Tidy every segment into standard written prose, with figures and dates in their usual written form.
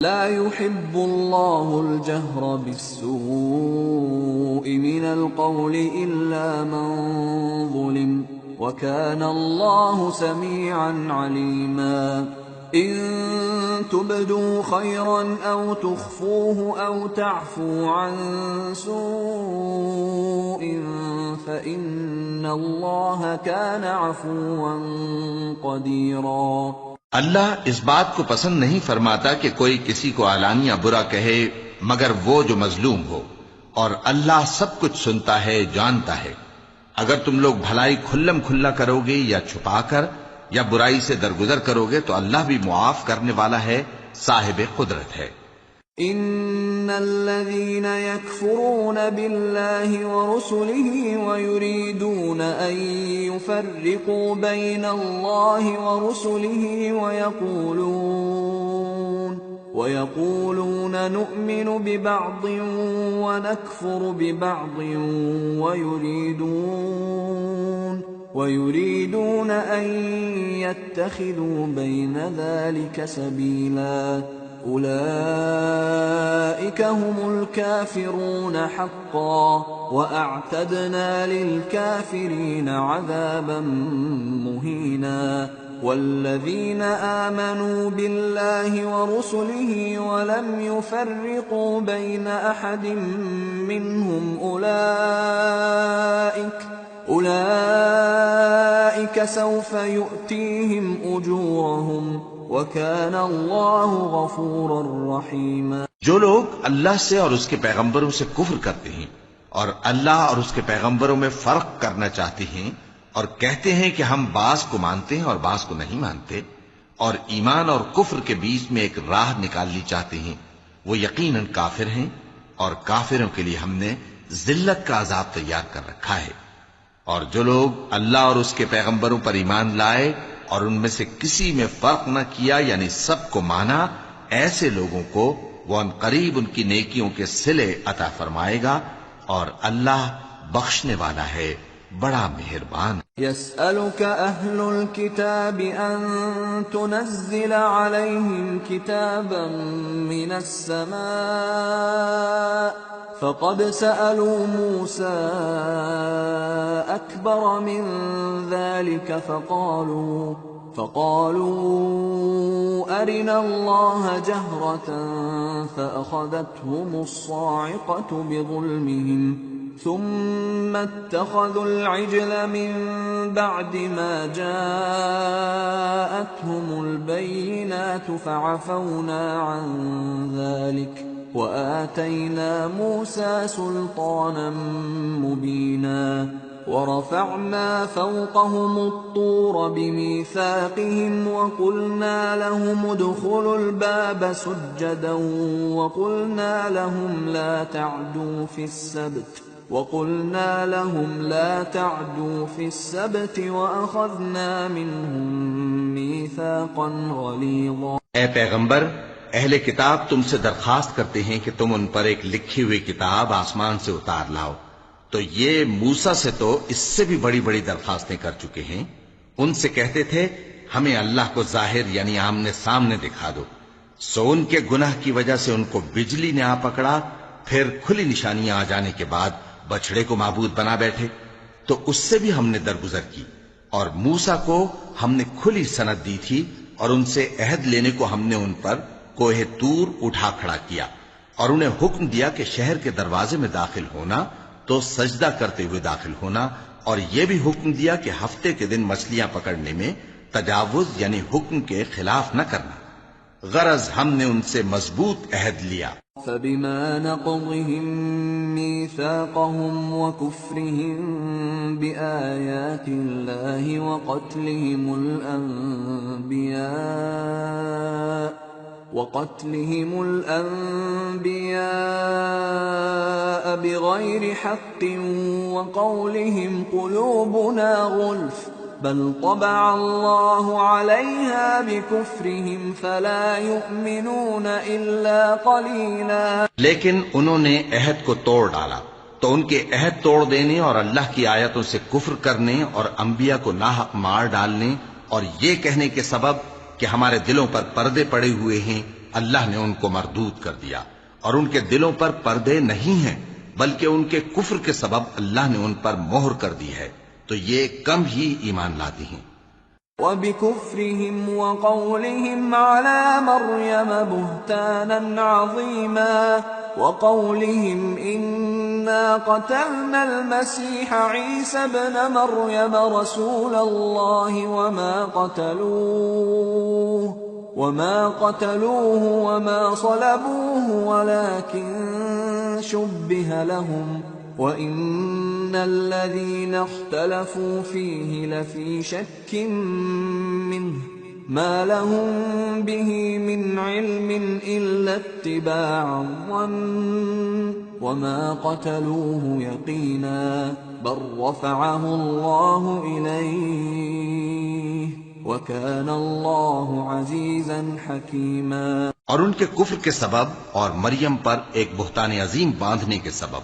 لا يحب الله الجهر بالسوء من القول إلا من ظلم وكان الله سميعا عليما إن تبدوا خيرا أو تخفوه أو تعفو عن سوء فإن الله كان عفوا قديرا اللہ اس بات کو پسند نہیں فرماتا کہ کوئی کسی کو علانیہ برا کہے مگر وہ جو مظلوم ہو، اور اللہ سب کچھ سنتا ہے، جانتا ہے۔ اگر تم لوگ بھلائی کھلم کھلا کرو گے یا چھپا کر یا برائی سے درگزر کرو گے تو اللہ بھی معاف کرنے والا ہے، صاحب قدرت ہے۔ ان الذين يكفرون بالله ورسله ويريدون ان يفرقوا بين الله ورسله ويقولون نؤمن ببعض ونكفر ببعض ويريدون ان يتخذوا بين ذلك سبيلا أولئك هم الكافرون حقا وأعتدنا للكافرين عذابا مهينا والذين آمنوا بالله ورسله ولم يفرقوا بين أحد منهم أولئك سوف يؤتيهم أجورهم وَكَانَ اللَّهُ غَفُورًا رَحِيمًا۔ جو لوگ اللہ سے اور اس کے پیغمبروں سے کفر کرتے ہیں اور اللہ اور اس کے پیغمبروں میں فرق کرنا چاہتے ہیں اور کہتے ہیں کہ ہم بعض کو مانتے ہیں اور بعض کو نہیں مانتے اور ایمان اور کفر کے بیچ میں ایک راہ نکالنی چاہتے ہیں، وہ یقیناً کافر ہیں اور کافروں کے لیے ہم نے ذلت کا عذاب تیار کر رکھا ہے۔ اور جو لوگ اللہ اور اس کے پیغمبروں پر ایمان لائے اور ان میں سے کسی میں فرق نہ کیا یعنی سب کو مانا، ایسے لوگوں کو وہ ان قریب ان کی نیکیوں کے صلے عطا فرمائے گا، اور اللہ بخشنے والا ہے، بڑا مہربان۔ يسألك أهل الكتاب أن تنزل عليهم كتابا من السماء فقد سألوا موسى أكبر من ذلك فقالوا أرنا الله جهرة فأخذتهم الصاعقة بظلمهم ثم اتخذوا العجل من بعد ما جاءتهم البينات فعفونا عن ذلك وآتينا موسى سلطانا مبينا ورفعنا فوقهم الطور بميثاقهم وقلنا لهم ادخلوا الباب سجدا وقلنا لهم لا تعدوا في السبت وأخذنا منهم ميثاقا غليظا۔ اے پیغمبر، اہل کتاب تم سے درخواست کرتے ہیں کہ تم ان پر ایک لکھی ہوئی کتاب آسمان سے اتار لاؤ، تو یہ موسیٰ سے تو اس سے بھی بڑی بڑی درخواستیں کر چکے ہیں۔ ان سے کہتے تھے ہمیں اللہ کو ظاہر یعنی آمنے سامنے دکھا دو، سو ان کے گناہ کی وجہ سے ان کو بجلی نے آ پکڑا، پھر کھلی نشانیاں آ جانے کے بعد بچڑے کو معبود بنا بیٹھے، تو اس سے بھی ہم نے درگزر کی۔ اور موسیٰ کو ہم نے کھلی سند دی تھی اور ان سے عہد لینے کو ہم نے ان پر کوہ طور اٹھا کھڑا کیا، اور انہیں حکم دیا کہ شہر کے دروازے میں داخل ہونا تو سجدہ کرتے ہوئے داخل ہونا، اور یہ بھی حکم دیا کہ ہفتے کے دن مچھلیاں پکڑنے میں تجاوز یعنی حکم کے خلاف نہ کرنا، غرض ہم نے ان سے مضبوط عہد لیا۔ فبما نقضهم ميثاقهم وكفرهم بآيات الله وقتلهم الأنبياء بغير حق وقولهم قلوبنا غلف بل طبع الله عليها بكفرهم فلا يؤمنون إلا قليلا۔ لیکن انہوں نے عہد کو توڑ ڈالا تو ان کے عہد توڑ دینے اور اللہ کی آیتوں سے کفر کرنے اور انبیاء کو ناحق مار ڈالنے اور یہ کہنے کے سبب کہ ہمارے دلوں پر پردے پڑے ہوئے ہیں اللہ نے ان کو مردود کر دیا، اور ان کے دلوں پر پردے نہیں ہیں، بلکہ ان کے کفر کے سبب اللہ نے ان پر مہر کر دی ہے، تو یہ کم ہی ایمان لاتی ہیں۔ وبكفرهم وقولهم على مريم بهتانا عظيما وقولهم إنا قتلنا المسيح عيسى ابن مريم رسول الله وما قتلوه وما صلبوه ولكن شبه لهم وَإِنَّ الَّذِينَ اخْتَلَفُوا فِيهِ لَفِي شَكٍّ مِّنْهُ مَا لَهُم بِهِ مِنْ عِلْمٍ إِلَّا اتِّبَاعَ الظَّنِّ وَمَا قَتَلُوهُ يَقِينًا بَلْ رَفَعَهُ اللَّهُ إِلَيْهِ وَكَانَ اللَّهُ عَزِيزًا حَكِيمًا۔ اور ان کے کفر کے سبب اور مریم پر ایک بہتان عظیم باندھنے کے سبب،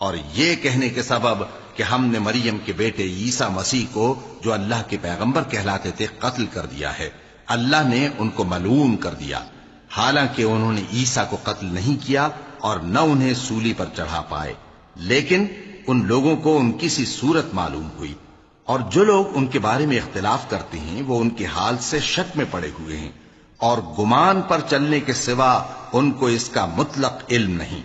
اور یہ کہنے کے سبب کہ ہم نے مریم کے بیٹے عیسیٰ مسیح کو، جو اللہ کے پیغمبر کہلاتے تھے، قتل کر دیا ہے، اللہ نے ان کو ملعون کر دیا، حالانکہ انہوں نے عیسیٰ کو قتل نہیں کیا اور نہ انہیں سولی پر چڑھا پائے، لیکن ان لوگوں کو ان کی سی صورت معلوم ہوئی، اور جو لوگ ان کے بارے میں اختلاف کرتے ہیں وہ ان کے حال سے شک میں پڑے ہوئے ہیں، اور گمان پر چلنے کے سوا ان کو اس کا مطلق علم نہیں،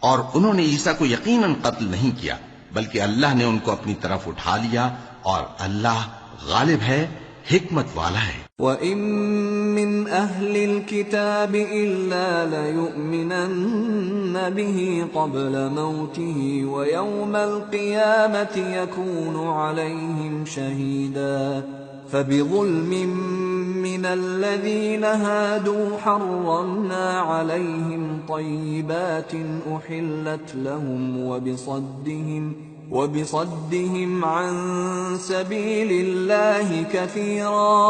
اور انہوں نے عیسیٰ کو یقیناً قتل نہیں کیا، بلکہ اللہ نے ان کو اپنی طرف اٹھا لیا، اور اللہ غالب ہے، حکمت والا ہے۔ وَإِن مِّنْ أَهْلِ الْكِتَابِ إِلَّا لَيُؤْمِنَنَّ بِهِ قَبْلَ مَوْتِهِ وَيَوْمَ الْقِيَامَةِ يَكُونُ عَلَيْهِمْ شَهِيدًا فَبِظُلْمٍ مِّنَ الَّذِينَ هَادُوا حَرَّمْنَا عَلَيْهِمْ طَيِّبَاتٍ أُحِلَّتْ لَهُمْ وبصدهم عن سبيل الله كثيرا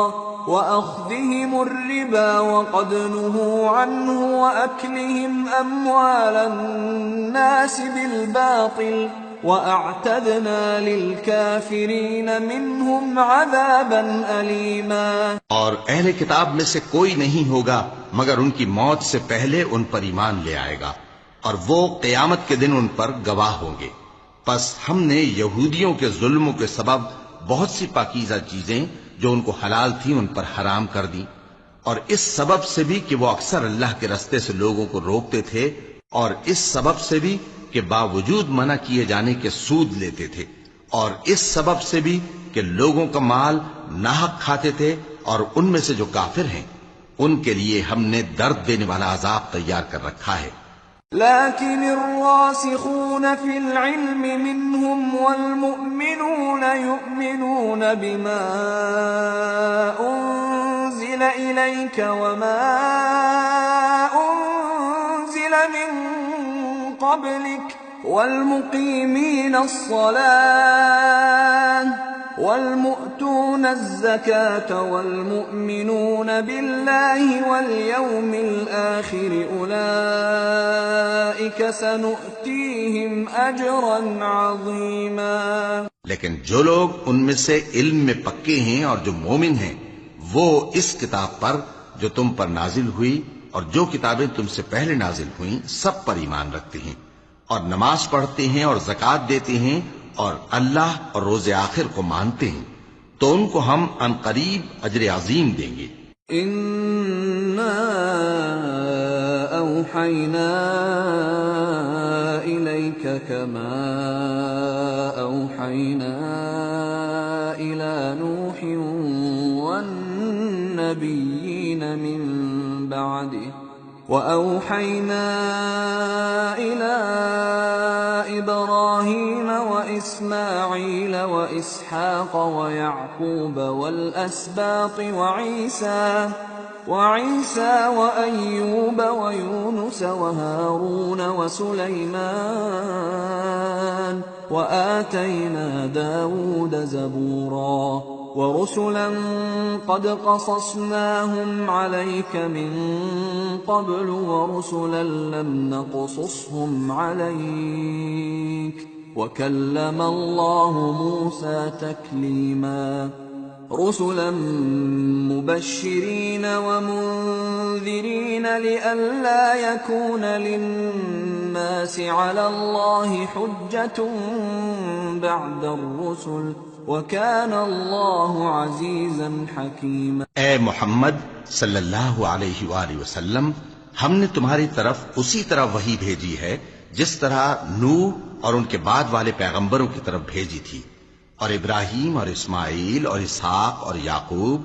وأخذهم الربا وقد نهوا عنه وأكلهم أموال الناس بالباطل وأعتدنا للكافرين منهم عذابا أليما۔ اور اہل کتاب میں سے کوئی نہیں ہوگا مگر ان کی موت سے پہلے ان پر ایمان لے آئے گا، اور وہ قیامت کے دن ان پر گواہ ہوں گے۔ پس ہم نے یہودیوں کے ظلموں کے سبب بہت سی پاکیزہ چیزیں جو ان کو حلال تھیں ان پر حرام کر دی، اور اس سبب سے بھی کہ وہ اکثر اللہ کے رستے سے لوگوں کو روکتے تھے، اور اس سبب سے بھی کہ باوجود منع کیے جانے کے سود لیتے تھے، اور اس سبب سے بھی کہ لوگوں کا مال ناحق کھاتے تھے، اور ان میں سے جو کافر ہیں ان کے لیے ہم نے درد دینے والا عذاب تیار کر رکھا ہے۔ لكن الراسخون في العلم منهم والمؤمنون يؤمنون بما أنزل إليك وما أنزل من قبلك والمقيمين الصلاة والمؤتون الزكاة والمؤمنون بالله واليوم الآخر أولئك سنؤتيهم أجرا عظيما۔ لیکن جو لوگ ان میں سے علم میں پکے ہیں اور جو مومن ہیں، وہ اس کتاب پر جو تم پر نازل ہوئی اور جو کتابیں تم سے پہلے نازل ہوئیں سب پر ایمان رکھتے ہیں، اور نماز پڑھتے ہیں اور زکوٰۃ دیتے ہیں اور اللہ اور روز آخر کو مانتے ہیں، تو ان کو ہم عنقریب اجر عظیم دیں گے۔ اِنَّا أَوْحَيْنَا إِلَيْكَ كَمَا أَوْحَيْنَا إِلَى نُوحٍ وَالنَّبِيِّينَ مِن بَعْدِهِ وَأَوْحَيْنَا إِلَىٰ إِبْرَاهِيمَ وَإِسْمَاعِيلَ وَإِسْحَاقَ وَيَعْقُوبَ وَالْأَسْبَاطِ وَعِيسَى وَأَيُّوبَ وَيُونُسَ وَهَارُونَ وَسُلَيْمَانَ وَآتَيْنَا دَاوُودَ زَبُورًا وَرُسُلًا قَدْ قَصَصْنَاهُمْ عَلَيْكَ مِن قَبْلُ وَرُسُلًا لَّمْ نَقْصُصْهُمْ عَلَيْكَ وَكَلَّمَ اللَّهُ مُوسَىٰ تَكْلِيمًا۔ رسلا مبشرين ومنذرين لئلا يكون للناس على الله حجة بعد الرسل وكان الله عزيزا حكيما۔ اے محمد صلی اللہ علیہ وآلہ وسلم، ہم نے تمہاری طرف اسی طرح وحی بھیجی ہے جس طرح نوح اور ان کے بعد والے پیغمبروں کی طرف بھیجی تھی، اور ابراہیم اور اسماعیل اور اسحاق اور یعقوب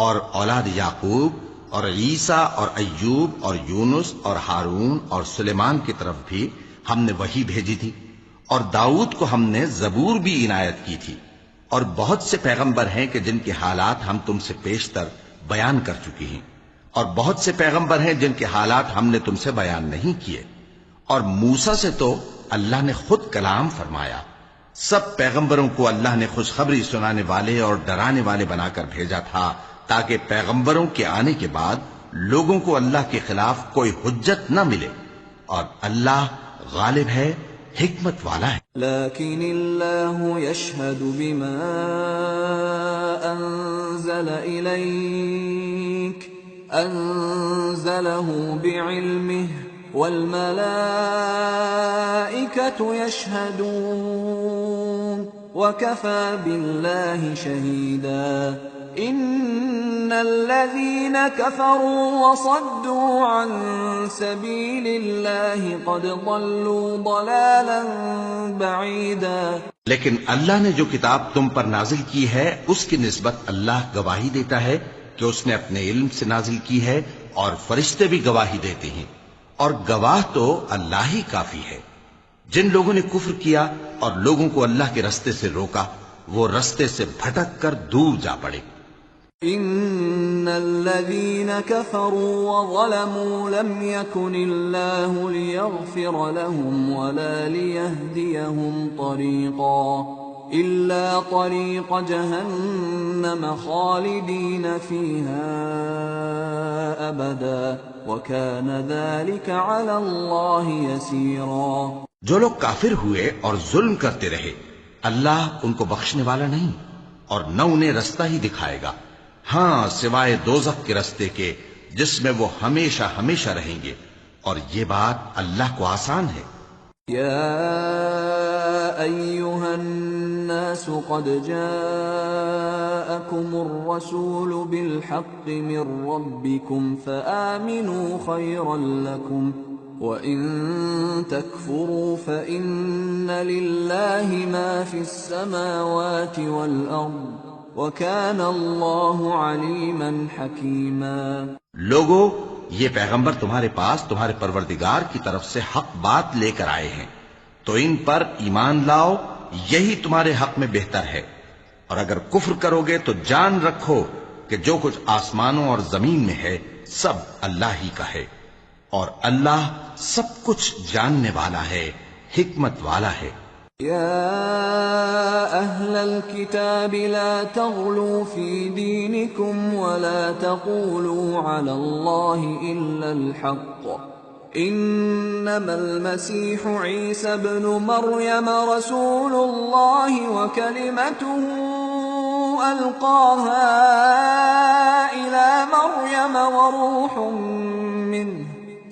اور اولاد یعقوب اور عیسیٰ اور ایوب اور یونس اور ہارون اور سلیمان کی طرف بھی ہم نے وحی بھیجی تھی، اور داؤد کو ہم نے زبور بھی عنایت کی تھی، اور بہت سے پیغمبر ہیں کہ جن کے حالات ہم تم سے پیشتر بیان کر چکی ہیں، اور بہت سے پیغمبر ہیں جن کے حالات ہم نے تم سے بیان نہیں کیے، اور موسیٰ سے تو اللہ نے خود کلام فرمایا۔ سب پیغمبروں کو اللہ نے خوشخبری سنانے والے اور ڈرانے والے بنا کر بھیجا تھا تاکہ پیغمبروں کے آنے کے بعد لوگوں کو اللہ کے خلاف کوئی حجت نہ ملے، اور اللہ غالب ہے، حکمت والا ہے۔ لیکن اللہ یشہد بما انزل الیک انزلہ بعلمہ والملائکۃ یشہدون وکفى باللہ شہیدا۔ ان الذین کفروا وصدوا عن سبیل اللہ قد ضلوا ضلالا بعیدا۔ لیکن اللہ نے جو کتاب تم پر نازل کی ہے اس کی نسبت اللہ گواہی دیتا ہے کہ اس نے اپنے علم سے نازل کی ہے، اور فرشتے بھی گواہی دیتے ہیں، اور گواہ تو اللہ ہی کافی ہے۔ جن لوگوں نے کفر کیا اور لوگوں کو اللہ کے رستے سے روکا، وہ رستے سے بھٹک کر دور جا پڑے۔ ان الذين كفروا وظلموا لم يكن الله ليغفر لهم ولا ليهديهم طريقا الا طريق جهنم خالدين فيها ابدا وكان ذلك على الله يسيرا۔ جو لوگ کافر ہوئے اور ظلم کرتے رہے، اللہ ان کو بخشنے والا نہیں اور نہ انہیں رستہ ہی دکھائے گا، ہاں سوائے دوزخ کے رستے کے جس میں وہ ہمیشہ ہمیشہ رہیں گے، اور یہ بات اللہ کو آسان ہے۔ یا ایھا الناس قد جاءکم الرسول بالحق من ربکم فآمنوا خیرا لکم وَإِن تَكْفُرُوا فَإِنَّ لِلَّهِ مَا فِي السَّمَاوَاتِ وَالْأَرْضِ وَكَانَ اللَّهُ عَلِيمًا حَكِيمًا۔ لوگو، یہ پیغمبر تمہارے پاس تمہارے پروردگار کی طرف سے حق بات لے کر آئے ہیں، تو ان پر ایمان لاؤ، یہی تمہارے حق میں بہتر ہے، اور اگر کفر کرو گے تو جان رکھو کہ جو کچھ آسمانوں اور زمین میں ہے سب اللہ ہی کا ہے، اور اللہ سب کچھ جاننے والا ہے، حکمت والا ہے۔ یا اہل الكتاب لا تغلوا في دینکم ولا تقولوا على الله الا الحق انما المسيح عيسى ابن مريم رسول الله وكلمته القاها الى مريم وروح منه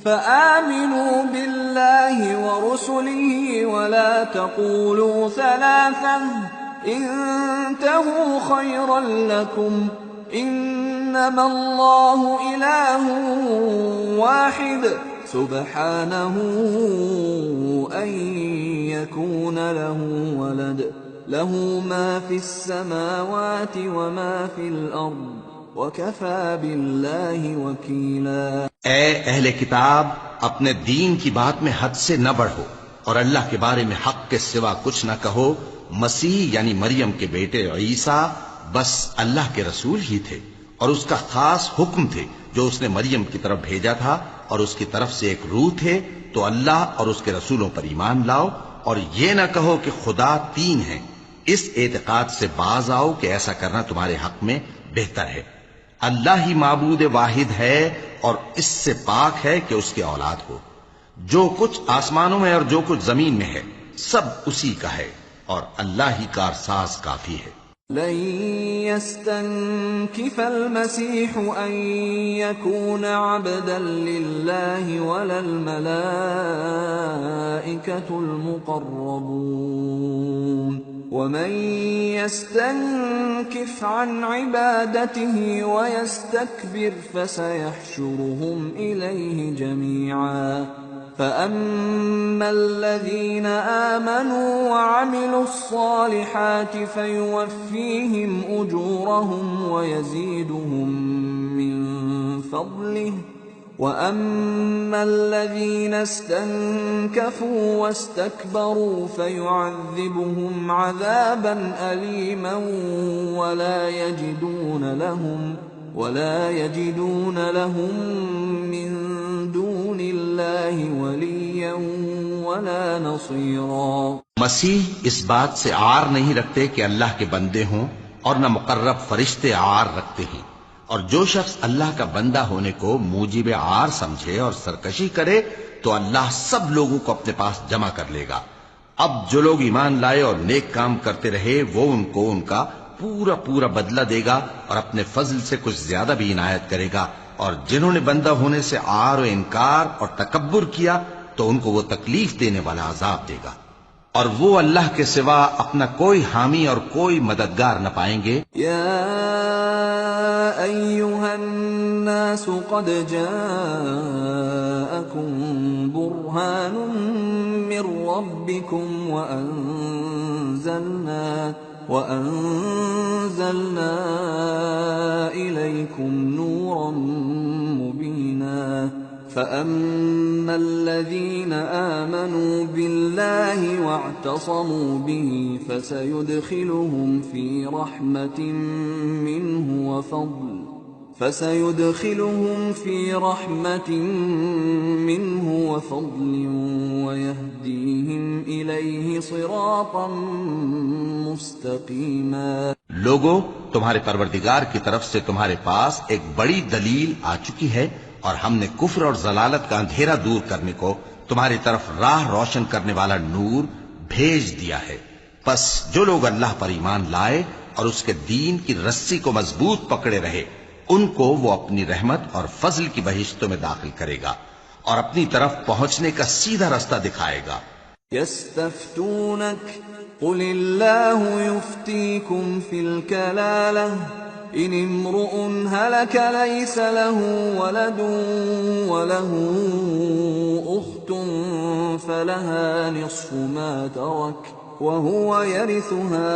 فآمنوا بالله ورسله ولا تقولوا ثلاثة انتهوا خيرا لكم انما الله إله واحد سبحانه ان يكون له ولد له ما في السماوات وما في الأرض وَكَفَى بِاللَّهِ وَكِيلًا۔ اے اہل کتاب، اپنے دین کی بات میں حد سے نہ بڑھو اور اللہ کے بارے میں حق کے سوا کچھ نہ کہو۔ مسیح یعنی مریم کے بیٹے عیسیٰ بس اللہ کے رسول ہی تھے اور اس کا خاص حکم تھے جو اس نے مریم کی طرف بھیجا تھا، اور اس کی طرف سے ایک روح تھے۔ تو اللہ اور اس کے رسولوں پر ایمان لاؤ اور یہ نہ کہو کہ خدا تین ہیں۔ اس اعتقاد سے باز آؤ کہ ایسا کرنا تمہارے حق میں بہتر ہے۔ اللہ ہی معبود واحد ہے اور اس سے پاک ہے کہ اس کے اولاد ہو۔ جو کچھ آسمانوں میں اور جو کچھ زمین میں ہے سب اسی کا ہے، اور اللہ ہی کارساز کافی ہے۔ لن يستنكف المسيح أن يكون عبدا لله ولا الملائكة المقربون ومن يستنكف عن عبادته ويستكبر فسيحشرهم إليه جميعا فأما الذين آمنوا وعملوا الصالحات فيوفيهم أجورهم ويزيدهم من فضله وأما الذين استنكفوا واستكبروا فيعذبهم عذابا أليما ولا يجدون لهم من دون الله وليا ولا نصيرا. مسیح اس بات سے عار نہیں رکھتے کہ اللہ کے بندے ہوں اور نہ مقرب فرشتے عار رکھتے ہیں، اور جو شخص اللہ کا بندہ ہونے کو موجب عار سمجھے اور سرکشی کرے تو اللہ سب لوگوں کو اپنے پاس جمع کر لے گا. اب جو لوگ ایمان لائے اور نیک کام کرتے رہے وہ ان کو ان کا پورا پورا بدلہ دے گا اور اپنے فضل سے کچھ زیادہ بھی عنایت کرے گا، اور جنہوں نے بندہ ہونے سے عار و انکار اور تکبر کیا تو ان کو وہ تکلیف دینے والا عذاب دے گا، اور وہ اللہ کے سوا اپنا کوئی حامی اور کوئی مددگار نہ پائیں گے. یا ایھا الناس قد جاءکم برہان من ربکم وأنزلنا إليكم نورا مبينا فأما الذين آمنوا بالله واعتصموا به فسيدخلهم في رحمة منه وفضل ويهديهم إليه صراطا مستقيما. لوگو، تمہارے پروردگار کی طرف سے تمہارے پاس ایک بڑی دلیل آ چکی ہے، اور ہم نے کفر اور ضلالت کا اندھیرا دور کرنے کو تمہاری طرف راہ روشن کرنے والا نور بھیج دیا ہے. پس جو لوگ اللہ پر ایمان لائے اور اس کے دین کی رسی کو مضبوط پکڑے رہے ان کو وہ اپنی رحمت اور فضل کی بہشتوں میں داخل کرے گا اور اپنی طرف پہنچنے کا سیدھا رستہ دکھائے گا. يستفتونك قل الله يفتيكم في الكلالة إن امرؤ هلك ليس له ولد وله أخت فلها نصف ما ترك وهو يرثها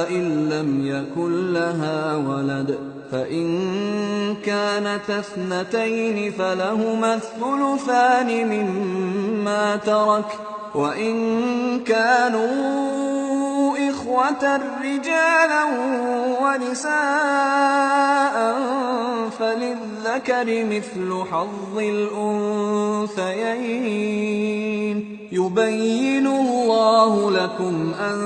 إن لم يكن لها ولد فإن كانت اثنتين فلهما الثلثان مما ترك وإن كانوا إخوة رجالا ونساء فللذكر مثل حظ الأنثيين يبين الله لكم أن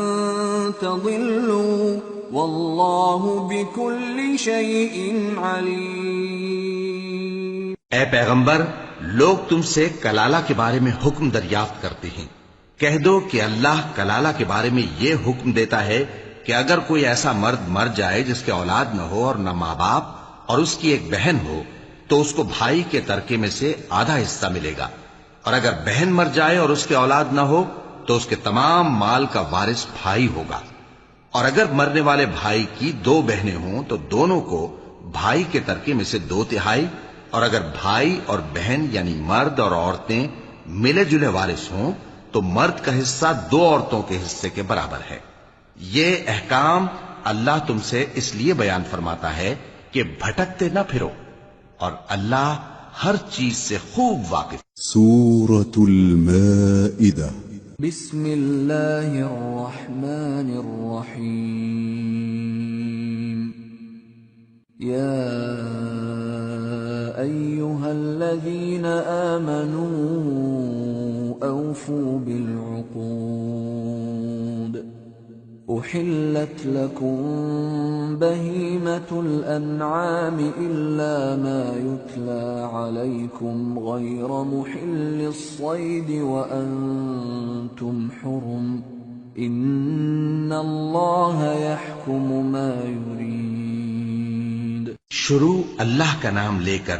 تضلوا واللہ بکل شیء علیم. اے پیغمبر، لوگ تم سے کلالہ کے بارے میں حکم دریافت کرتے ہیں. کہہ دو کہ اللہ کلالہ کے بارے میں یہ حکم دیتا ہے کہ اگر کوئی ایسا مرد مر جائے جس کے اولاد نہ ہو اور نہ ماں باپ اور اس کی ایک بہن ہو تو اس کو بھائی کے ترکے میں سے آدھا حصہ ملے گا، اور اگر بہن مر جائے اور اس کے اولاد نہ ہو تو اس کے تمام مال کا وارث بھائی ہوگا. اور اگر مرنے والے بھائی کی دو بہنیں ہوں تو دونوں کو بھائی کے ترکے میں سے 2/3، اور اگر بھائی اور بہن یعنی مرد اور عورتیں ملے جلے وارث ہوں تو مرد کا حصہ 2 عورتوں کے حصے کے برابر ہے. یہ احکام اللہ تم سے اس لیے بیان فرماتا ہے کہ بھٹکتے نہ پھرو، اور اللہ ہر چیز سے خوب واقف. سورة المائدة. بسم اللہ الرحمن الرحیم. یا ایہا الذین آمنوا اوفوا بالعقود احلت لکم بہیمة الانعام الا ما یتلی علیکم غیر محل الصید وانتم حرم ان اللہ یحکم ما یرید۔ شروع اللہ کا نام لے کر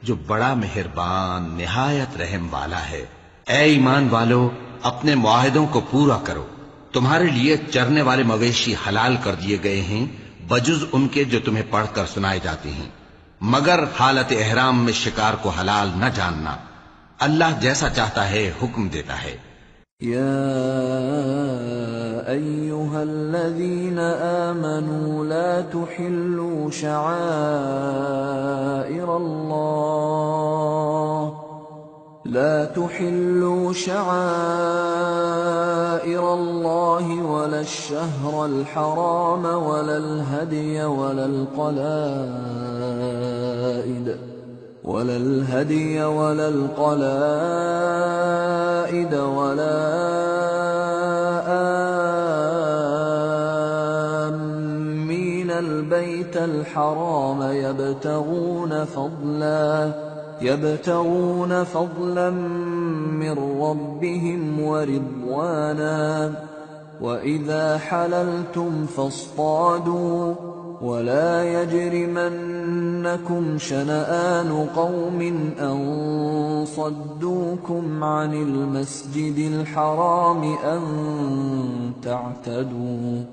جو بڑا مہربان نہایت رحم والا ہے۔ اے ایمان والو، اپنے معاہدوں کو پورا کرو۔ تمہارے لیے چرنے والے مویشی حلال کر دیے گئے ہیں بجز ان کے جو تمہیں پڑھ کر سنائے جاتے ہیں، مگر حالت احرام میں شکار کو حلال نہ جاننا۔ اللہ جیسا چاہتا ہے حکم دیتا ہے۔ یا ایہا الذین آمنوا لا تحلوا شعائر اللہ ولا الشہر الحرام ولا الہدی ولا القلائد ولا آمین البیت الحرام يبتغون فضلا من ربهم ورضوانا وإذا حللتم فاصطادوا ولا يجرمنكم شنآن قوم أن صدوكم عن المسجد الحرام أن تعتدوا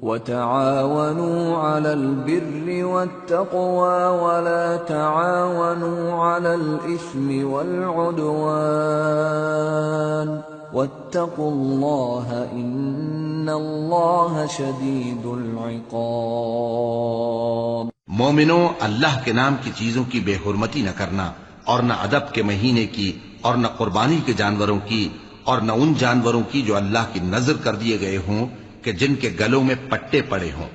وتعاونوا على البر والتقوى ولا تعاونوا على الإثم والعدوان واتقوا الله إن الله شديد العقاب۔ مومنوں، اللہ کے نام کی چیزوں کی بے حرمتی نہ کرنا، اور نہ ادب کے مہینے کی، اور نہ قربانی کے جانوروں کی، اور نہ ان جانوروں کی جو اللہ کی نذر کر دیے گئے ہوں کہ جن کے گلوں میں پٹے پڑے ہوں،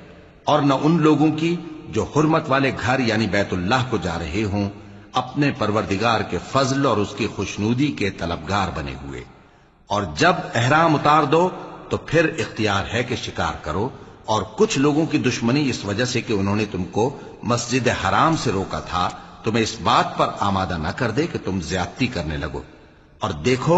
اور نہ ان لوگوں کی جو حرمت والے گھر یعنی بیت اللہ کو جا رہے ہوں اپنے پروردگار کے فضل اور اس کی خوشنودی کے طلبگار بنے ہوئے۔ اور جب احرام اتار دو تو پھر اختیار ہے کہ شکار کرو، اور کچھ لوگوں کی دشمنی اس وجہ سے کہ انہوں نے تم کو مسجد حرام سے روکا تھا تمہیں اس بات پر آمادہ نہ کر دے کہ تم زیادتی کرنے لگو۔ اور دیکھو،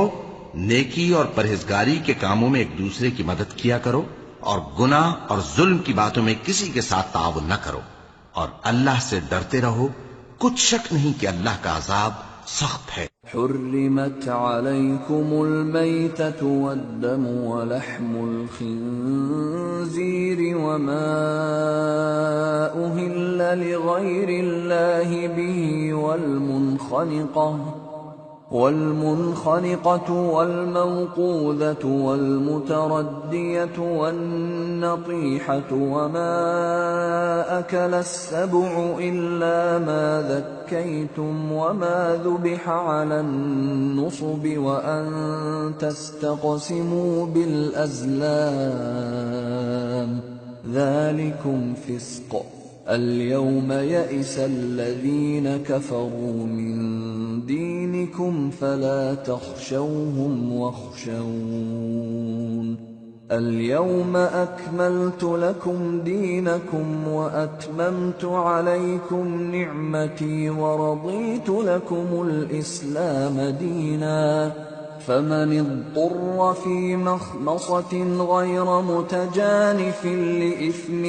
نیکی اور پرہیزگاری کے کاموں میں ایک دوسرے کی مدد کیا کرو، اور گناہ اور ظلم کی باتوں میں کسی کے ساتھ تعاون نہ کرو، اور اللہ سے ڈرتے رہو۔ کچھ شک نہیں کہ اللہ کا عذاب سخت ہے۔ حرمت علیکم المیتۃ والدم ولحم الخنزیر وما أهل لغیر اللہ به والمنخنقة والموقوذة والمتردية والنطيحة وما أكل السبع إلا ما ذكيتم وما ذبح على النصب وأن تستقسموا بالأزلام ذلكم فسق اليوم يئس الذين كفروا من دينكم فلا تخشوهم واخشون اليوم أكملت لكم دينكم وأتممت عليكم نعمتي ورضيت لكم الإسلام دينا فمن اضطر في مخمصة غير متجانف لإثم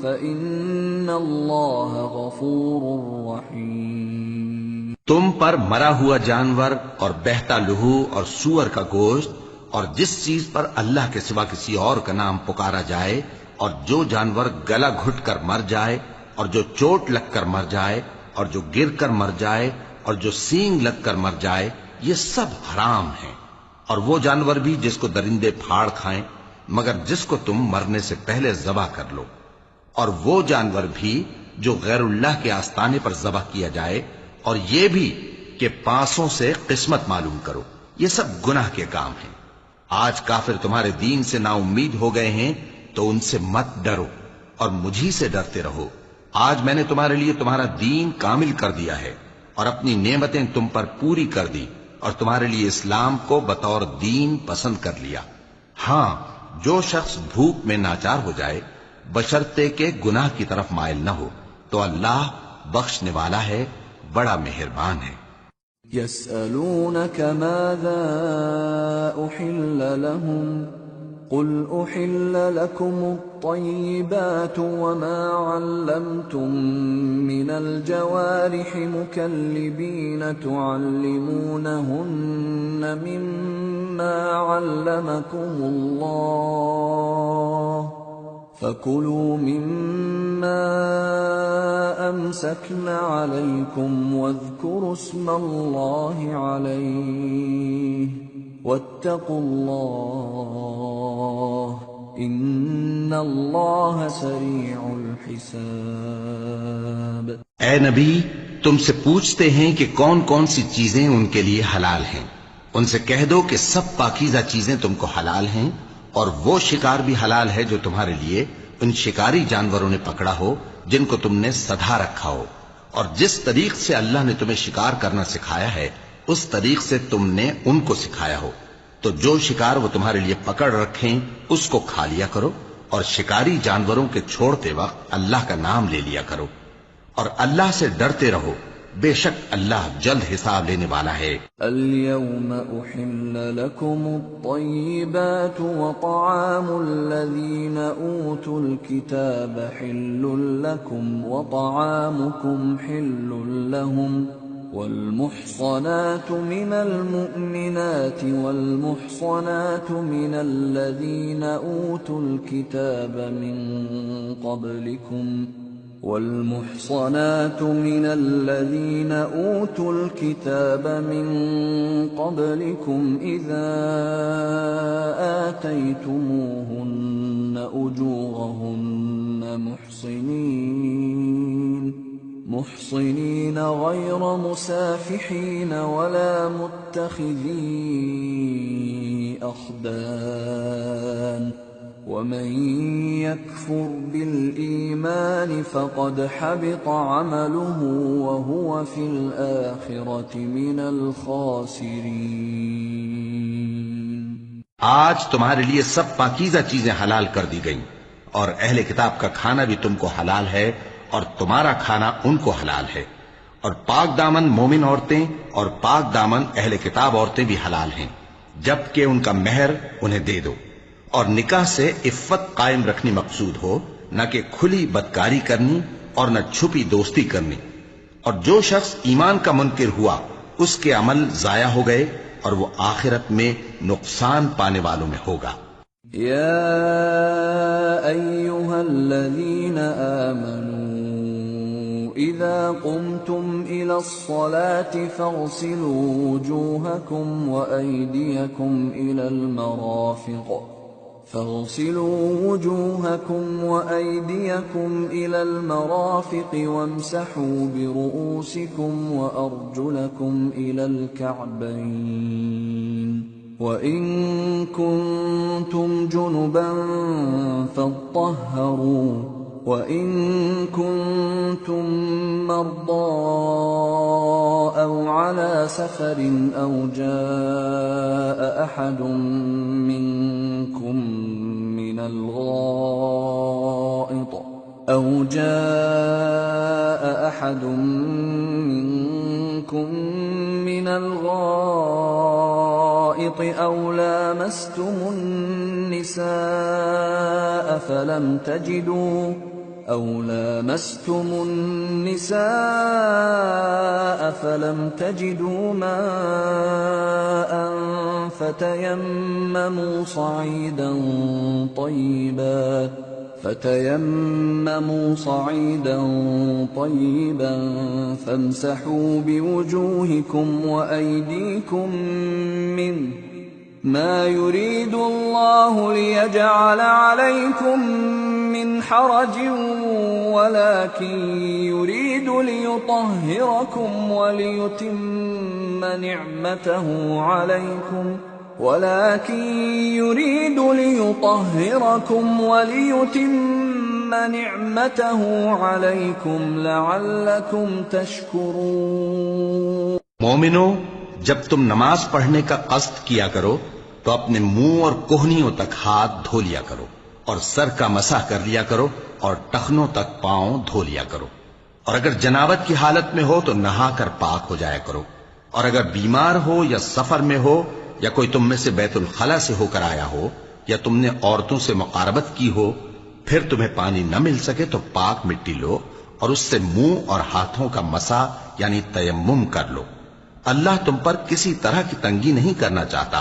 فإن الله غفور رحيم۔ تم پر مرا ہوا جانور اور بہتا لہو اور سور کا گوشت اور جس چیز پر اللہ کے سوا کسی اور کا نام پکارا جائے اور جو جانور گلا گھٹ کر مر جائے اور جو چوٹ لگ کر مر جائے اور جو گر کر مر جائے اور جو سینگ لگ کر مر جائے، یہ سب حرام ہیں۔ اور وہ جانور بھی جس کو درندے پھاڑ کھائیں مگر جس کو تم مرنے سے پہلے ذبح کر لو، اور وہ جانور بھی جو غیر اللہ کے آستانے پر ذبح کیا جائے، اور یہ بھی کہ پانسوں سے قسمت معلوم کرو۔ یہ سب گناہ کے کام ہیں۔ آج کافر تمہارے دین سے نا امید ہو گئے ہیں تو ان سے مت ڈرو اور مجھی سے ڈرتے رہو۔ آج میں نے تمہارے لیے تمہارا دین کامل کر دیا ہے اور اپنی نعمتیں تم پر پوری کر دی اور تمہارے لیے اسلام کو بطور دین پسند کر لیا۔ ہاں، جو شخص بھوک میں ناچار ہو جائے بشرطے کہ گناہ کی طرف مائل نہ ہو تو اللہ بخشنے والا ہے، بڑا مہربان ہے۔ يسألونك ماذا أحل لهم قل أحل لكم الطيبات وما علمتم من الجوارح مكلبين تعلمونهن مما علمكم الله فكلوا مما أمسكن عليكم واذكروا اسم الله عليه واتقوا الله ان اللہ سریع الحساب۔ اے نبی، تم سے پوچھتے ہیں کہ کون کون سی چیزیں ان کے لیے حلال ہیں۔ ان سے کہہ دو کہ سب پاکیزہ چیزیں تم کو حلال ہیں، اور وہ شکار بھی حلال ہے جو تمہارے لیے ان شکاری جانوروں نے پکڑا ہو جن کو تم نے سدھا رکھا ہو، اور جس طریق سے اللہ نے تمہیں شکار کرنا سکھایا ہے اس طریق سے تم نے ان کو سکھایا ہو، تو جو شکار وہ تمہارے لیے پکڑ رکھیں اس کو کھا لیا کرو، اور شکاری جانوروں کے چھوڑتے وقت اللہ کا نام لے لیا کرو، اور اللہ سے ڈرتے رہو، بے شک اللہ جلد حساب لینے والا ہے۔ اليوم احل لكم الطيبات وطعام الذين اوتوا الكتاب حل لكم وطعامكم حل لهم والمحصنات من المؤمنات والمحصنات من الذين أوتوا الكتاب من قبلكم إذا آتيتموهن أجورهن محصنين غير مسافحين ولا متخذي أخدان ومن يكفر بالإيمان فقد حبط عمله وهو في الآخرة من الخاسرين۔ آج تمہارے لیے سب پاکیزہ چیزیں حلال کر دی گئیں، اور اہل کتاب کا کھانا بھی تم کو حلال ہے اور تمہارا کھانا ان کو حلال ہے، اور پاک دامن مومن عورتیں اور پاک دامن اہل کتاب عورتیں بھی حلال ہیں جبکہ ان کا مہر انہیں دے دو، اور نکاح سے عفت قائم رکھنی مقصود ہو، نہ کہ کھلی بدکاری کرنی اور نہ چھپی دوستی کرنی، اور جو شخص ایمان کا منکر ہوا اس کے عمل ضائع ہو گئے اور وہ آخرت میں نقصان پانے والوں میں ہوگا۔ یا ایھا الذین آمنوا إذا قمتم إلى الصلاة فاغسلوا وجوهكم وأيديكم إلى المرافق وامسحوا برؤوسكم وأرجلكم إلى الكعبين وإن كنتم جنبا فاطهروا وَإِن كُنتُم مَّرْضَىٰ أَوْ عَلَىٰ سَفَرٍ أَوْ جَاءَ أَحَدٌ مِّنكُم من الغائط أو لامستم النساء فلم تجدوا ماء فتيمموا صعيدا طيبا فامسحوا بوجوهكم وأيديكم منه ما يريد الله ليجعل عليكم من حرج ولكن يريد ليطهركم وليتم نعمته عليكم لعلكم تشكرون۔ مومنو، جب تم نماز پڑھنے کا قصد کیا کرو تو اپنے منہ اور کوہنیوں تک ہاتھ دھو لیا کرو، اور سر کا مسح کر لیا کرو، اور ٹخنوں تک پاؤں دھو لیا کرو، اور اگر جنابت کی حالت میں ہو تو نہا کر پاک ہو جایا کرو، اور اگر بیمار ہو یا سفر میں ہو یا کوئی تم میں سے بیت الخلا سے ہو کر آیا ہو یا تم نے عورتوں سے مقاربت کی ہو، پھر تمہیں پانی نہ مل سکے تو پاک مٹی لو اور اس سے منہ اور ہاتھوں کا مسح یعنی تیمم کر لو۔ اللہ تم پر کسی طرح کی تنگی نہیں کرنا چاہتا،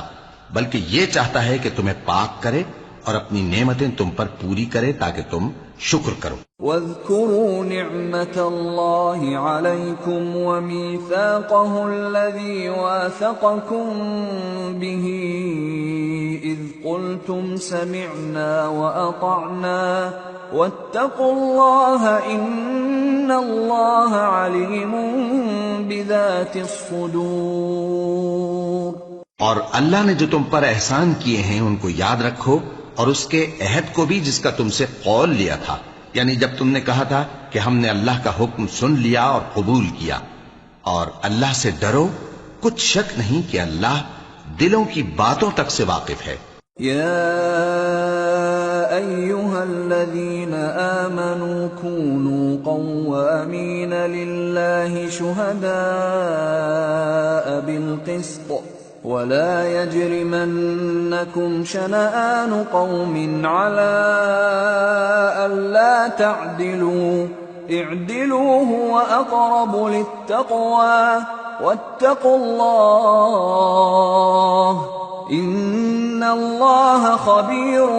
بلکہ یہ چاہتا ہے کہ تمہیں پاک کرے اور اپنی نعمتیں تم پر پوری کرے تاکہ تم شکر کرو۔ واذكروا نعمة الله عليكم وميثاقه الذي واثقكم به إذ قلتم سمعنا وأطعنا واتقوا الله إن الله عليم بذات الصدور۔ اور اللہ نے جو تم پر احسان کیے ہیں ان کو یاد رکھو، اور اس کے عہد کو بھی جس کا تم سے قول لیا تھا، یعنی جب تم نے کہا تھا کہ ہم نے اللہ کا حکم سن لیا اور قبول کیا، اور اللہ سے ڈرو، کچھ شک نہیں کہ اللہ دلوں کی باتوں تک سے واقف ہے۔ يا أيها الذين آمنوا كونوا قوامين لله شهداء بالقسط ولا يجرمنكم شنآن قوم على ألا تعدلوا اعدلوا هو أقرب للتقوى واتقوا الله إن الله خبير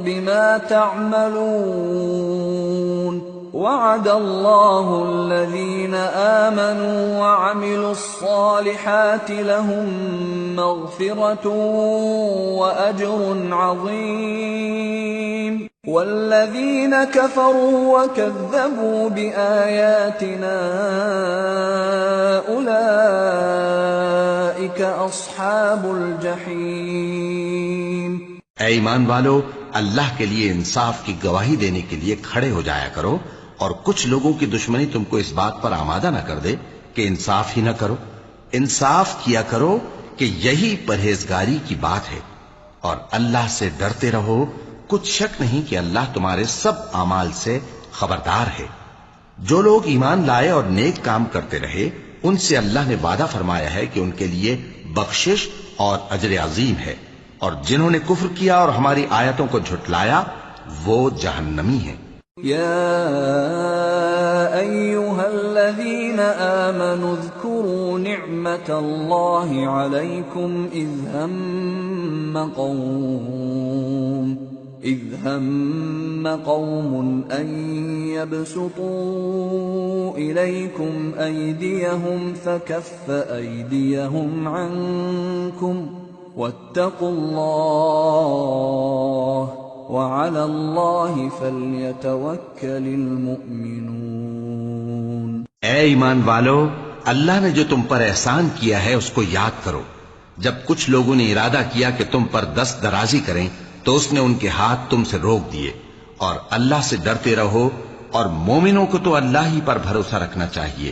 بما تعملون۔ وعد الله الذين آمنوا وعملوا الصالحات لهم مغفرة وأجر عظيم، والذين كفروا وكذبوا بآياتنا أولئك أصحاب الجحيم۔ اے ایمان والو، اللہ کے لیے انصاف کی گواہی دینے کے لیے کھڑے ہو جایا کرو، اور کچھ لوگوں کی دشمنی تم کو اس بات پر آمادہ نہ کر دے کہ انصاف ہی نہ کرو۔ انصاف کیا کرو کہ یہی پرہیزگاری کی بات ہے، اور اللہ سے ڈرتے رہو، کچھ شک نہیں کہ اللہ تمہارے سب اعمال سے خبردار ہے۔ جو لوگ ایمان لائے اور نیک کام کرتے رہے، ان سے اللہ نے وعدہ فرمایا ہے کہ ان کے لیے بخشش اور اجر عظیم ہے، اور جنہوں نے کفر کیا اور ہماری آیتوں کو جھٹلایا وہ جہنمی ہیں۔ يا أيها الذين آمنوا اذكروا نعمة الله عليكم إذ هم قوم أن يبسطوا إليكم أيديهم فكف أيديهم عنكم واتقوا الله وعلى الله فليتوكل المؤمنون۔ اے ایمان والو، اللہ نے جو تم پر احسان کیا ہے اس کو یاد کرو۔ جب کچھ لوگوں نے ارادہ کیا کہ تم پر دست درازی کریں تو اس نے ان کے ہاتھ تم سے روک دیے، اور اللہ سے ڈرتے رہو، اور مومنوں کو تو اللہ ہی پر بھروسہ رکھنا چاہیے۔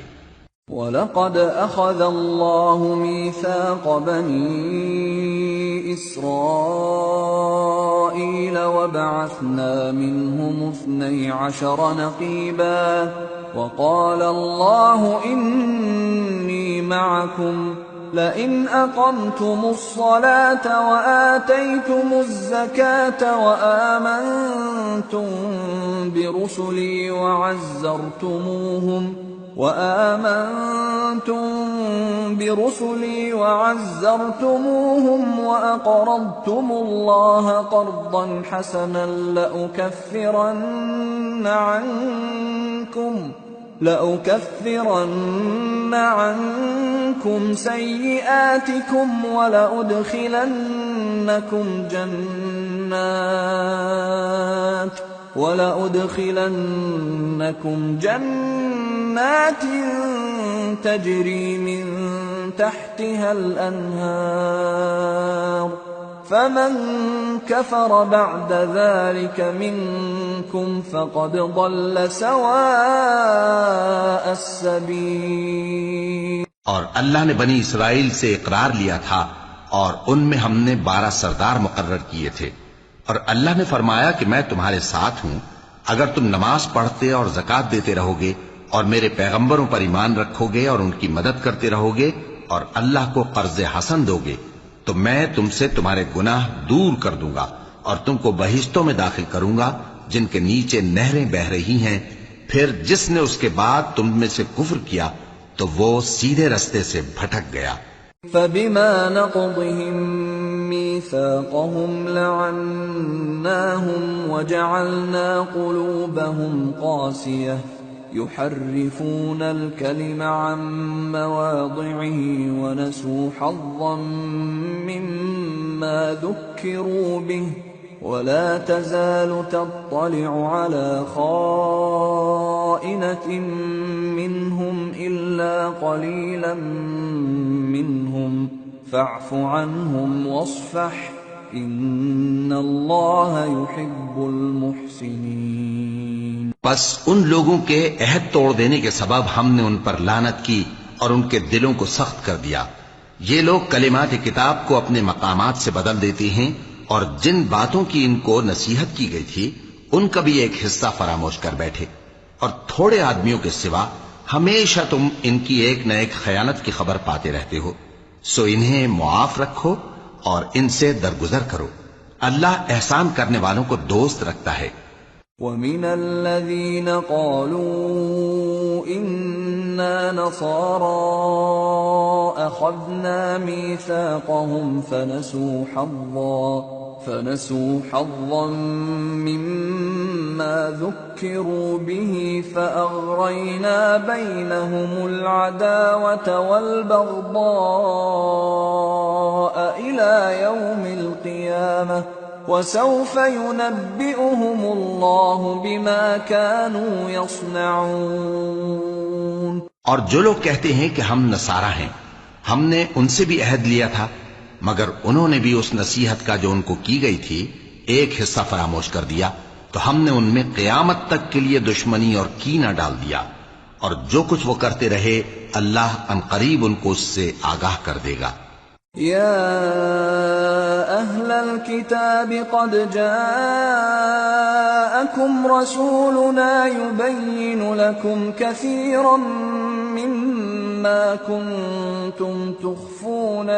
وَلَقَدْ أَخَذَ اللَّهُ مِيثَاقَ بَنِي إِسْرَائِيلَ وَبَعَثْنَا مِنْهُمُ 12 نَقِيبًا وَقَالَ اللَّهُ إِنِّي مَعَكُمْ لئن أقمتم الصلاة وآتيتم الزكاة وآمنتم برسلي وعزرتموهم وأقرضتم الله قرضا حسنا لأكفرن عنكم سيئاتكم ولأدخلنكم جنات تجري من تحتها الأنهار فمن كفر بعد ذلك منكم فقد ضل سواء السبيل۔ اور اللہ نے بنی اسرائیل سے اقرار لیا تھا، اور ان میں ہم نے 12 سردار مقرر کیے تھے، اور اللہ نے فرمایا کہ میں تمہارے ساتھ ہوں اگر تم نماز پڑھتے اور زکوٰۃ دیتے رہو گے اور میرے پیغمبروں پر ایمان رکھو گے اور ان کی مدد کرتے رہو گے اور اللہ کو قرض حسن دو گے تو میں تم سے تمہارے گناہ دور کر دوں گا اور تم کو بہشتوں میں داخل کروں گا جن کے نیچے نہریں بہ رہی ہیں. پھر جس نے اس کے بعد تم میں سے کفر کیا تو وہ سیدھے رستے سے بھٹک گیا. فَبِمَا نَقْضِهِم مِّيثَاقَهُمْ لَعَنَّاهُمْ وَجَعَلْنَا قُلُوبَهُمْ قَاسِيَةً يُحَرِّفُونَ الْكَلِمَ عَن مَّوَاضِعِهِ وَنَسُوا حَظًّا مِّمَّا ذُكِّرُوا بِهِ وَلَا تَزَالُ تَطَّلِعُ عَلَىٰ خَائِنَةٍ مِّنْهُمْ إِلَّا قَلِيلًا مِّنْهُمْ فَاعْفُ عَنْهُمْ وَاصْفَحْ إِنَّ اللَّهَ يُحِبُّ الْمُحْسِنِينَ. بس ان لوگوں کے عہد توڑ دینے کے سبب ہم نے ان پر لعنت کی اور ان کے دلوں کو سخت کر دیا. یہ لوگ کلمات کتاب کو اپنے مقامات سے بدل دیتے ہیں اور جن باتوں کی ان کو نصیحت کی گئی تھی ان کا بھی ایک حصہ فراموش کر بیٹھے. اور تھوڑے آدمیوں کے سوا ہمیشہ تم ان کی ایک نہ ایک خیانت کی خبر پاتے رہتے ہو. سو انہیں معاف رکھو اور ان سے درگزر کرو. اللہ احسان کرنے والوں کو دوست رکھتا ہے. وَمِنَ الَّذِينَ قَالُوا إِنَّا نَصَارَىٰ أَخَذْنَا مِيثَاقَهُمْ فَنَسُوا حَظًّا مِّمَّا ذُكِّرُوا بِهِ فَأَغْرَيْنَا بَيْنَهُمُ الْعَدَاوَةَ وَالْبَغْضَاءَ إِلَىٰ يَوْمِ الْقِيَامَةِ وَسَوْفَ يُنَبِّئُهُمُ اللَّهُ بِمَا كَانُوا يَصْنَعُونَ. اور جو لوگ کہتے ہیں کہ ہم نصارہ ہیں، ہم نے ان سے بھی عہد لیا تھا مگر انہوں نے بھی اس نصیحت کا جو ان کو کی گئی تھی ایک حصہ فراموش کر دیا تو ہم نے ان میں قیامت تک کے لیے دشمنی اور کینہ ڈال دیا. اور جو کچھ وہ کرتے رہے اللہ عنقریب ان کو اس سے آگاہ کر دے گا. يا أهل الكتاب قد جاءكم رسولنا يبين لكم كثيرا مما كنتم تخفون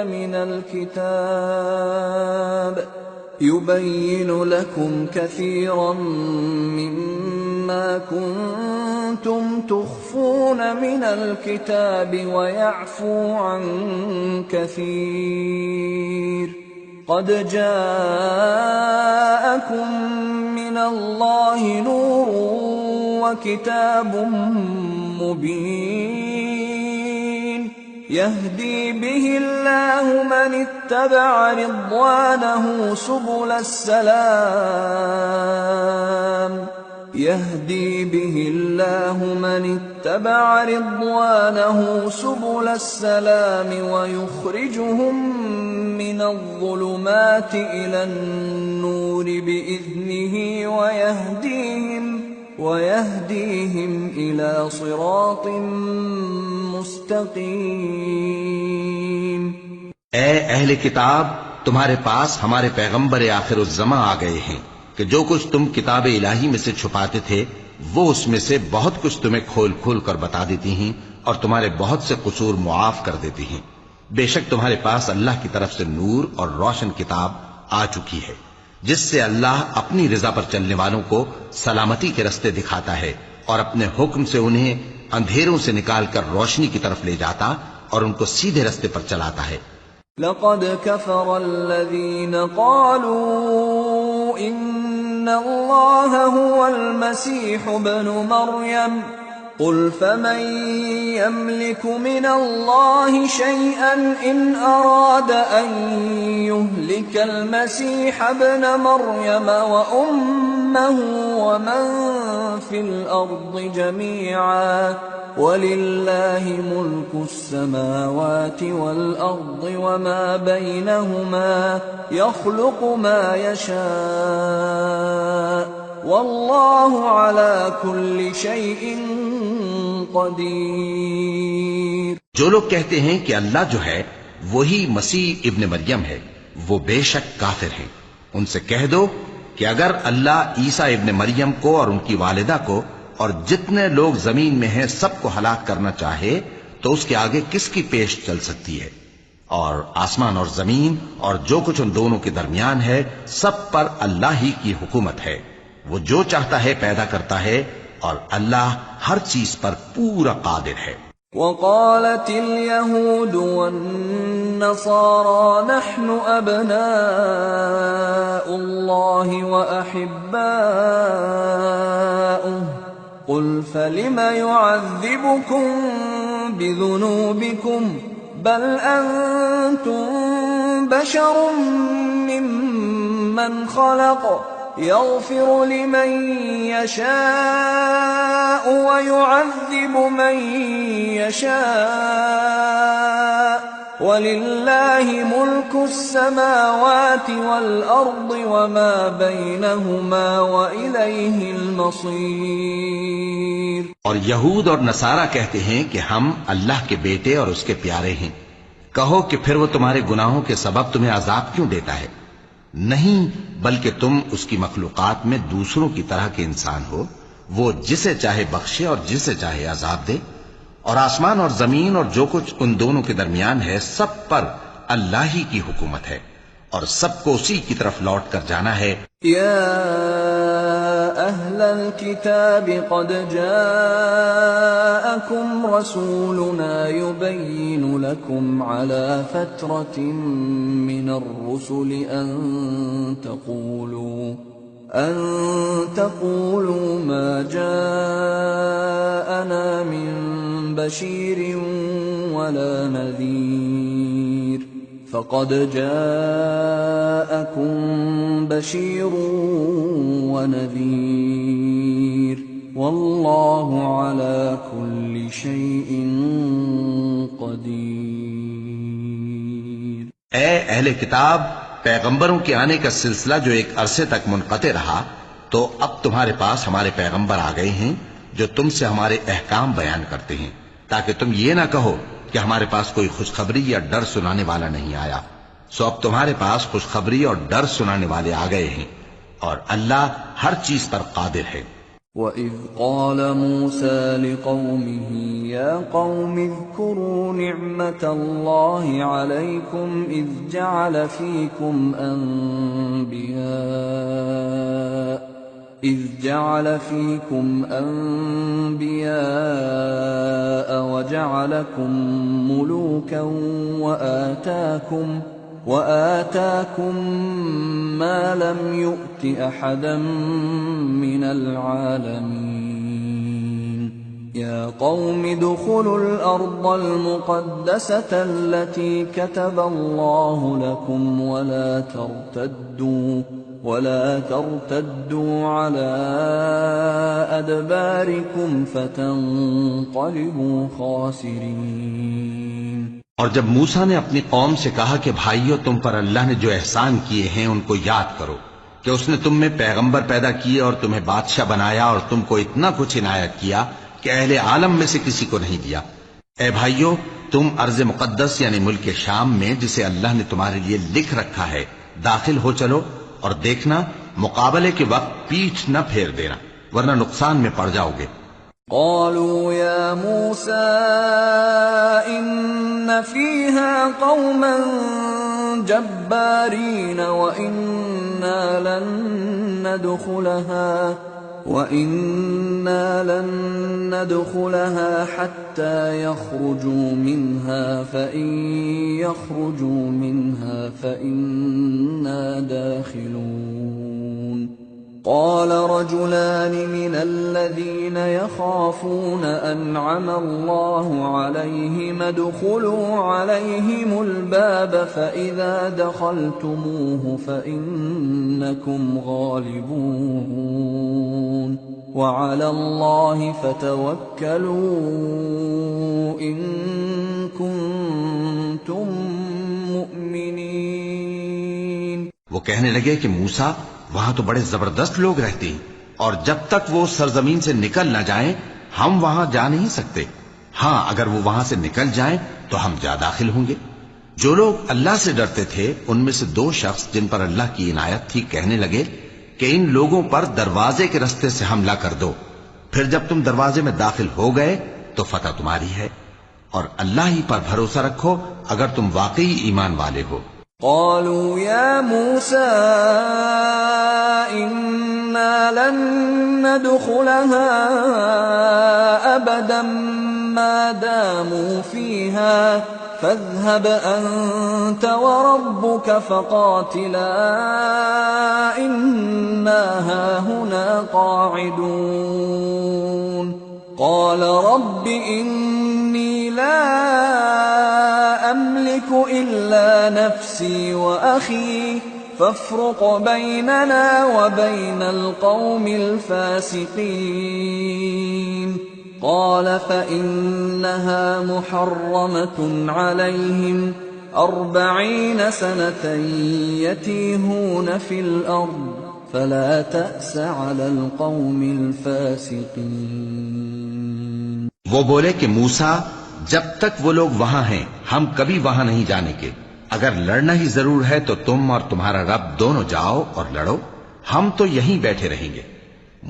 من الكتاب ويعفو عن كثير قد جاءكم من الله نور وكتاب مبين يهدي به الله من اتبع رضوانه سبل السلام ويخرجهم من الظلمات إلى النور بإذنه ويهديهم إلى صراط مستقيم. اے اہل کتاب، تمہارے پاس ہمارے پیغمبر آخر الزماں آ گئے ہیں کہ جو کچھ تم کتاب الہی میں سے چھپاتے تھے وہ اس میں سے بہت کچھ تمہیں کھول کھول کر بتا دیتی ہیں اور تمہارے بہت سے قصور معاف کر دیتی ہیں. بے شک تمہارے پاس اللہ کی طرف سے نور اور روشن کتاب آ چکی ہے جس سے اللہ اپنی رضا پر چلنے والوں کو سلامتی کے رستے دکھاتا ہے اور اپنے حکم سے انہیں اندھیروں سے نکال کر روشنی کی طرف لے جاتا اور ان کو سیدھے رستے پر چلاتا ہے. لقد كفر الذين قالوا إن الله هو المسيح ابن مريم قل فمن يملك من الله شيئا إن أراد أن يهلك المسيح ابن مريم وأمه ومن في الأرض جميعا وَلِلَّهِ مُلْكُ السَّمَاوَاتِ وَالْأَرْضِ وَمَا بَيْنَهُمَا يَخْلُقُ مَا يَشَاءُ وَاللَّهُ عَلَى كُلِّ شَيْءٍ قَدِيرٌ. جو لوگ کہتے ہیں کہ اللہ جو ہے وہی مسیح ابن مریم ہے وہ بے شک کافر ہیں. ان سے کہہ دو کہ اگر اللہ عیسیٰ ابن مریم کو اور ان کی والدہ کو اور جتنے لوگ زمین میں ہیں سب کو ہلاک کرنا چاہے تو اس کے آگے کس کی پیش چل سکتی ہے؟ اور آسمان اور زمین اور جو کچھ ان دونوں کے درمیان ہے سب پر اللہ ہی کی حکومت ہے. وہ جو چاہتا ہے پیدا کرتا ہے اور اللہ ہر چیز پر پورا قادر ہے. وقالت اليهود والنصارى نحن أبناء الله وأحباؤه قل فلم يعذبكم بذنوبكم بل أنتم بشر ممن خلق يغفر لمن يشاء ويعذب من يشاء ولله ملك السماوات والأرض وما بينهما وإليه المصير. اور یہود اور نصارہ کہتے ہیں کہ ہم اللہ کے بیٹے اور اس کے پیارے ہیں. کہو کہ پھر وہ تمہارے گناہوں کے سبب تمہیں عذاب کیوں دیتا ہے؟ نہیں، بلکہ تم اس کی مخلوقات میں دوسروں کی طرح کے انسان ہو. وہ جسے چاہے بخشے اور جسے چاہے عذاب دے. اور آسمان اور زمین اور جو کچھ ان دونوں کے درمیان ہے سب پر اللہ ہی کی حکومت ہے اور سب کو اسی کی طرف لوٹ کر جانا ہے. یا اہل الكتاب قد جاءکم رسولنا يبین لکم على فترة من الرسل أن تقولوا ما جاءنا من بشير ولا نذير فقد جاءكم بشير ونذير والله على كل شيء قدير. اے اہل کتاب، پیغمبروں کے آنے کا سلسلہ جو ایک عرصے تک منقطع رہا تو اب تمہارے پاس ہمارے پیغمبر آ گئے ہیں جو تم سے ہمارے احکام بیان کرتے ہیں، تاکہ تم یہ نہ کہو کہ ہمارے پاس کوئی خوشخبری یا ڈر سنانے والا نہیں آیا. سو اب تمہارے پاس خوشخبری اور ڈر سنانے والے آ گئے ہیں اور اللہ ہر چیز پر قادر ہے. وَإِذْ قَالَ مُوسَى لِقَوْمِهِ يَا قَوْمِ اذْكُرُوا نِعْمَةَ اللَّهِ عَلَيْكُمْ إِذْ جَعَلَ فِيكُمْ أَنْبِيَاءَ وَجَعَلَكُمْ مُلُوكًا وآتاكم ما لم يؤت أحدا من العالمين. يا قوم ادخلوا الأرض المقدسة التي كتب الله لكم ولا ترتدوا على أدباركم فتنقلبوا خاسرين. اور جب موسیٰ نے اپنی قوم سے کہا کہ بھائیو، تم پر اللہ نے جو احسان کیے ہیں ان کو یاد کرو، کہ اس نے تم میں پیغمبر پیدا کیے اور تمہیں بادشاہ بنایا اور تم کو اتنا کچھ عنایت کیا کہ اہل عالم میں سے کسی کو نہیں دیا. اے بھائیو، تم ارض مقدس یعنی ملک شام میں جسے اللہ نے تمہارے لیے لکھ رکھا ہے داخل ہو چلو، اور دیکھنا مقابلے کے وقت پیٹھ نہ پھیر دینا ورنہ نقصان میں پڑ جاؤ گے. قالوا يا موسى إن فيها قوما جبارين وإنا لن ندخلها حتى يخرجوا منها فإن يخرجوا منها فإنا داخلون. قال رجلان من الذين يخافون أنعم الله عليهم ادخلوا عليهم الباب فإذا دخلتموه فإنكم غالبون وعلى الله فتوكلوا إن كنتم مؤمنين. وہ کہنے لگے کہ موسیٰ، وہاں تو بڑے زبردست لوگ رہتے ہیں اور جب تک وہ سرزمین سے نکل نہ جائیں ہم وہاں جا نہیں سکتے. ہاں، اگر وہ وہاں سے نکل جائیں تو ہم جا داخل ہوں گے. جو لوگ اللہ سے ڈرتے تھے ان میں سے دو شخص جن پر اللہ کی عنایت تھی کہنے لگے کہ ان لوگوں پر دروازے کے راستے سے حملہ کر دو، پھر جب تم دروازے میں داخل ہو گئے تو فتح تمہاری ہے. اور اللہ ہی پر بھروسہ رکھو اگر تم واقعی ایمان والے ہو۔ قالوا يا موسى إنا لن ندخلها أبدا ما داموا فيها فاذهب أنت وربك فقاتلا إنا هاهنا قاعدون قال رب إني لا أملك إلا نفسي وأخي فافرق بيننا وبين القوم الفاسقين قال فإنها محرمة عليهم 40 سنة يتيهون في الأرض فلا تأس على القوم الفاسقين۔ وہ بولے کہ موسیٰ جب تک وہ لوگ وہاں ہیں ہم کبھی وہاں نہیں جانے کے، اگر لڑنا ہی ضرور ہے تو تم اور تمہارا رب دونوں جاؤ اور لڑو، ہم تو یہیں بیٹھے رہیں گے۔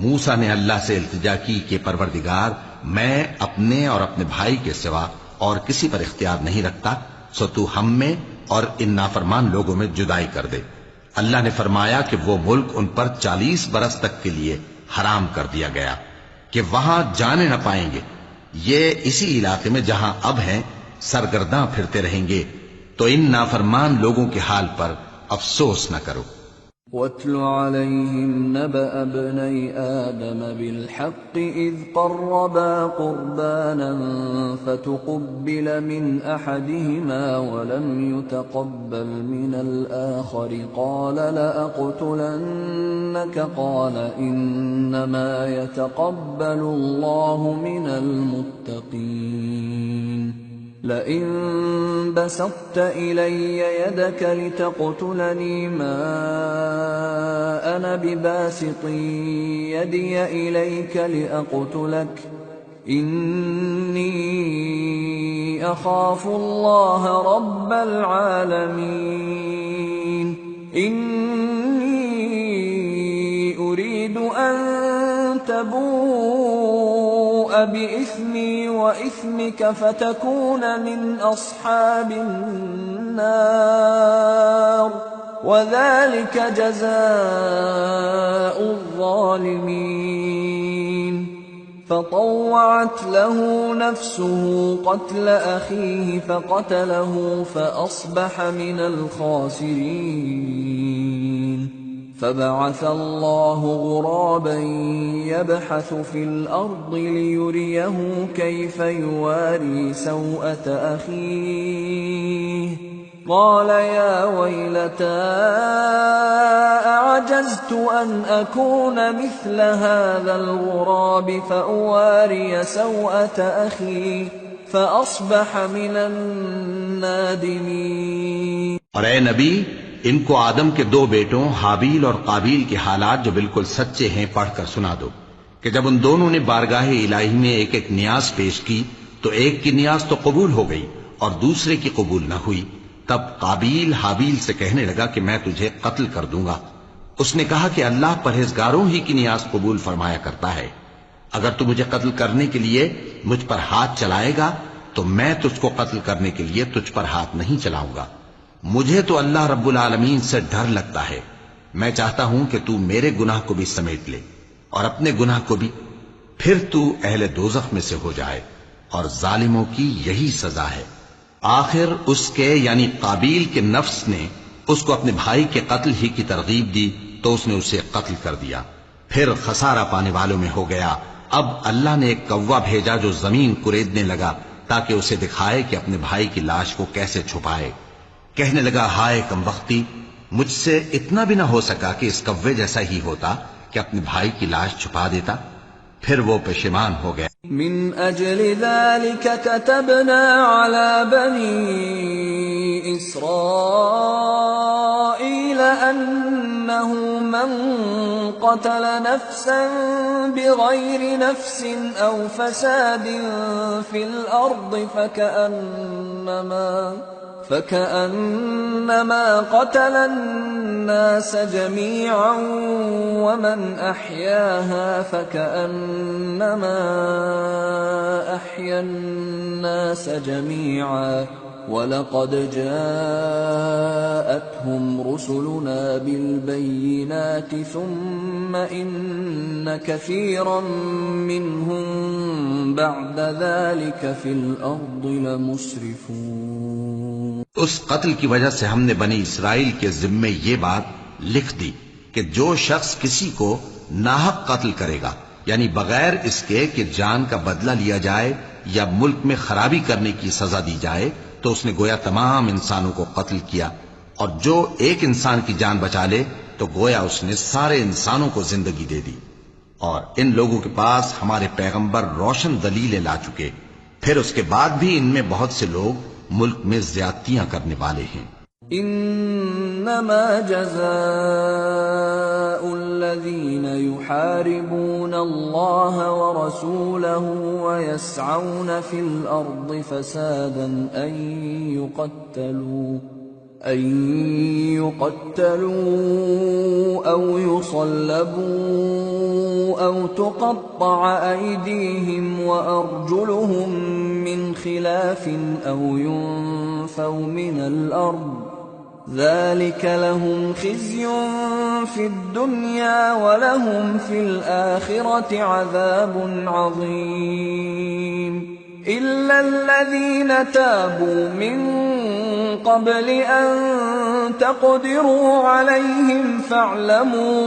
موسیٰ نے اللہ سے التجا کی کہ پروردگار میں اپنے اور اپنے بھائی کے سوا اور کسی پر اختیار نہیں رکھتا، سو تو ہم میں اور ان نافرمان لوگوں میں جدائی کر دے۔ اللہ نے فرمایا کہ وہ ملک ان پر 40 برس تک کے لیے حرام کر دیا گیا کہ وہاں جانے نہ پائیں گے، یہ اسی علاقے میں جہاں اب ہیں سرگرداں پھرتے رہیں گے، تو ان نافرمان لوگوں کے حال پر افسوس نہ کرو۔ وَاتْلُ عَلَيْهِمْ نَبَأَ ابْنَيْ آدَمَ بِالْحَقِّ إِذْ قَرَّبَا قُرْبَانًا فَتُقُبِّلَ مِنْ أَحَدِهِمَا وَلَمْ يُتَقَبَّلْ مِنَ الْآخَرِ قَالَ لَأَقْتُلَنَّكَ قَالَ إِنَّمَا يَتَقَبَّلُ اللَّهُ مِنَ الْمُتَّقِينَ لئن بسطت إلي يدك لتقتلني ما أنا بباسط يدي إليك لأقتلك إني أخاف الله رب العالمين إني أريد أن تبوء بإثمي وإثمك فتكون من أصحاب النار وذلك جزاء الظالمين فطوعت له نفسه قتل أخيه فقتله فأصبح من الخاسرين فبعث الله غرابا يبحث في الأرض ليريه كيف يواري سوءة أخيه قال يا ويلتى أعجزت أن أكون مثل هذا الغراب فأواري سوءة أخي فأصبح من النادمين۔ اور اے نبی ان کو آدم کے 2 بیٹوں حابیل اور قابیل کے حالات جو بالکل سچے ہیں پڑھ کر سنا دو کہ جب ان دونوں نے بارگاہ الہی میں ایک ایک نیاز پیش کی تو ایک کی نیاز تو قبول ہو گئی اور دوسرے کی قبول نہ ہوئی، تب قابیل حابیل سے کہنے لگا کہ میں تجھے قتل کر دوں گا۔ اس نے کہا کہ اللہ پرہیزگاروں ہی کی نیاز قبول فرمایا کرتا ہے، اگر تو مجھے قتل کرنے کے لیے مجھ پر ہاتھ چلائے گا تو میں تجھ کو قتل کرنے کے لیے تجھ پر ہاتھ نہیں چلاؤں گا۔ مجھے تو اللہ رب العالمین سے ڈر لگتا ہے، میں چاہتا ہوں کہ تو میرے گناہ کو بھی سمیٹ لے اور اپنے گناہ کو بھی، پھر تو اہل دوزخ میں سے ہو جائے، اور ظالموں کی یہی سزا ہے۔ آخر اس کے یعنی قابیل کے نفس نے اس کو اپنے بھائی کے قتل ہی کی ترغیب دی تو اس نے اسے قتل کر دیا، پھر خسارہ پانے والوں میں ہو گیا۔ اب اللہ نے ایک کوا بھیجا جو زمین کریدنے لگا تاکہ اسے دکھائے کہ اپنے بھائی کی لاش کو کیسے چھپائے۔ کہنے لگا ہائے کمبختی، مجھ سے اتنا بھی نہ ہو سکا کہ اس کوے جیسا ہی ہوتا کہ اپنے بھائی کی لاش چھپا دیتا۔ پھر وہ پشیمان ہو گیا۔ من اجل ذلك كتبنا على بني اسرائيل انه من قتل نفسا بغير نفس او فساد في الارض فكأنما قتل الناس جميعا ومن أحياها فكأنما أحيا الناس جميعا وَلَقَدْ جَاءَتْهُمْ رُسُلُنَا بِالْبَيِّنَاتِ ثُمَّ إِنَّ كَثِيرًا مِّنْهُمْ بَعْدَ ذَلِكَ فِي الْأَرْضِ لَمُسْرِفُونَ۔ اس قتل کی وجہ سے ہم نے بنی اسرائیل کے ذمے یہ بات لکھ دی کہ جو شخص کسی کو ناحق قتل کرے گا، یعنی بغیر اس کے کہ جان کا بدلہ لیا جائے یا ملک میں خرابی کرنے کی سزا دی جائے، تو اس نے گویا تمام انسانوں کو قتل کیا، اور جو ایک انسان کی جان بچا لے تو گویا اس نے سارے انسانوں کو زندگی دے دی۔ اور ان لوگوں کے پاس ہمارے پیغمبر روشن دلیلیں لا چکے، پھر اس کے بعد بھی ان میں بہت سے لوگ ملک میں زیادتیاں کرنے والے ہیں۔ انما جزاء الذين يحاربون الله ورسوله ويسعون في الارض فسادا ان يقتلوا او يصلبوا او تقطع ايديهم وارجلهم من خلاف او ينفوا من الارض ذلك لهم خزي في الدنيا ولهم في الآخرة عذاب عظيم إلا الذين تابوا من قبل أن تقدروا عليهم فاعلموا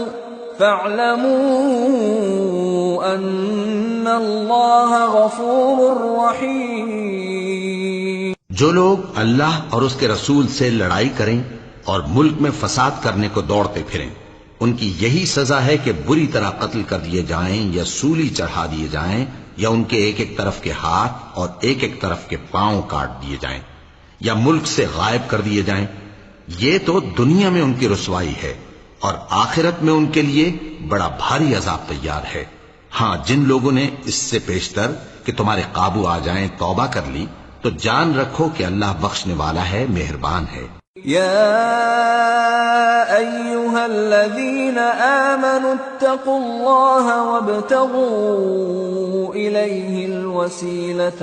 أن الله غفور رحيم۔ جو لوگ اللہ اور اس کے رسول سے لڑائی کریں اور ملک میں فساد کرنے کو دوڑتے پھریں، ان کی یہی سزا ہے کہ بری طرح قتل کر دیے جائیں یا سولی چڑھا دیے جائیں یا ان کے ایک ایک طرف کے ہاتھ اور ایک ایک طرف کے پاؤں کاٹ دیے جائیں یا ملک سے غائب کر دیے جائیں۔ یہ تو دنیا میں ان کی رسوائی ہے، اور آخرت میں ان کے لیے بڑا بھاری عذاب تیار ہے۔ ہاں، جن لوگوں نے اس سے پیشتر کہ تمہارے قابو آ جائیں توبہ کر لی تو جان رکھو کہ اللہ بخشنے والا ہے، مہربان ہے۔ يا أيها الذين آمنوا اتقوا الله وابتغوا إليه الوسيلة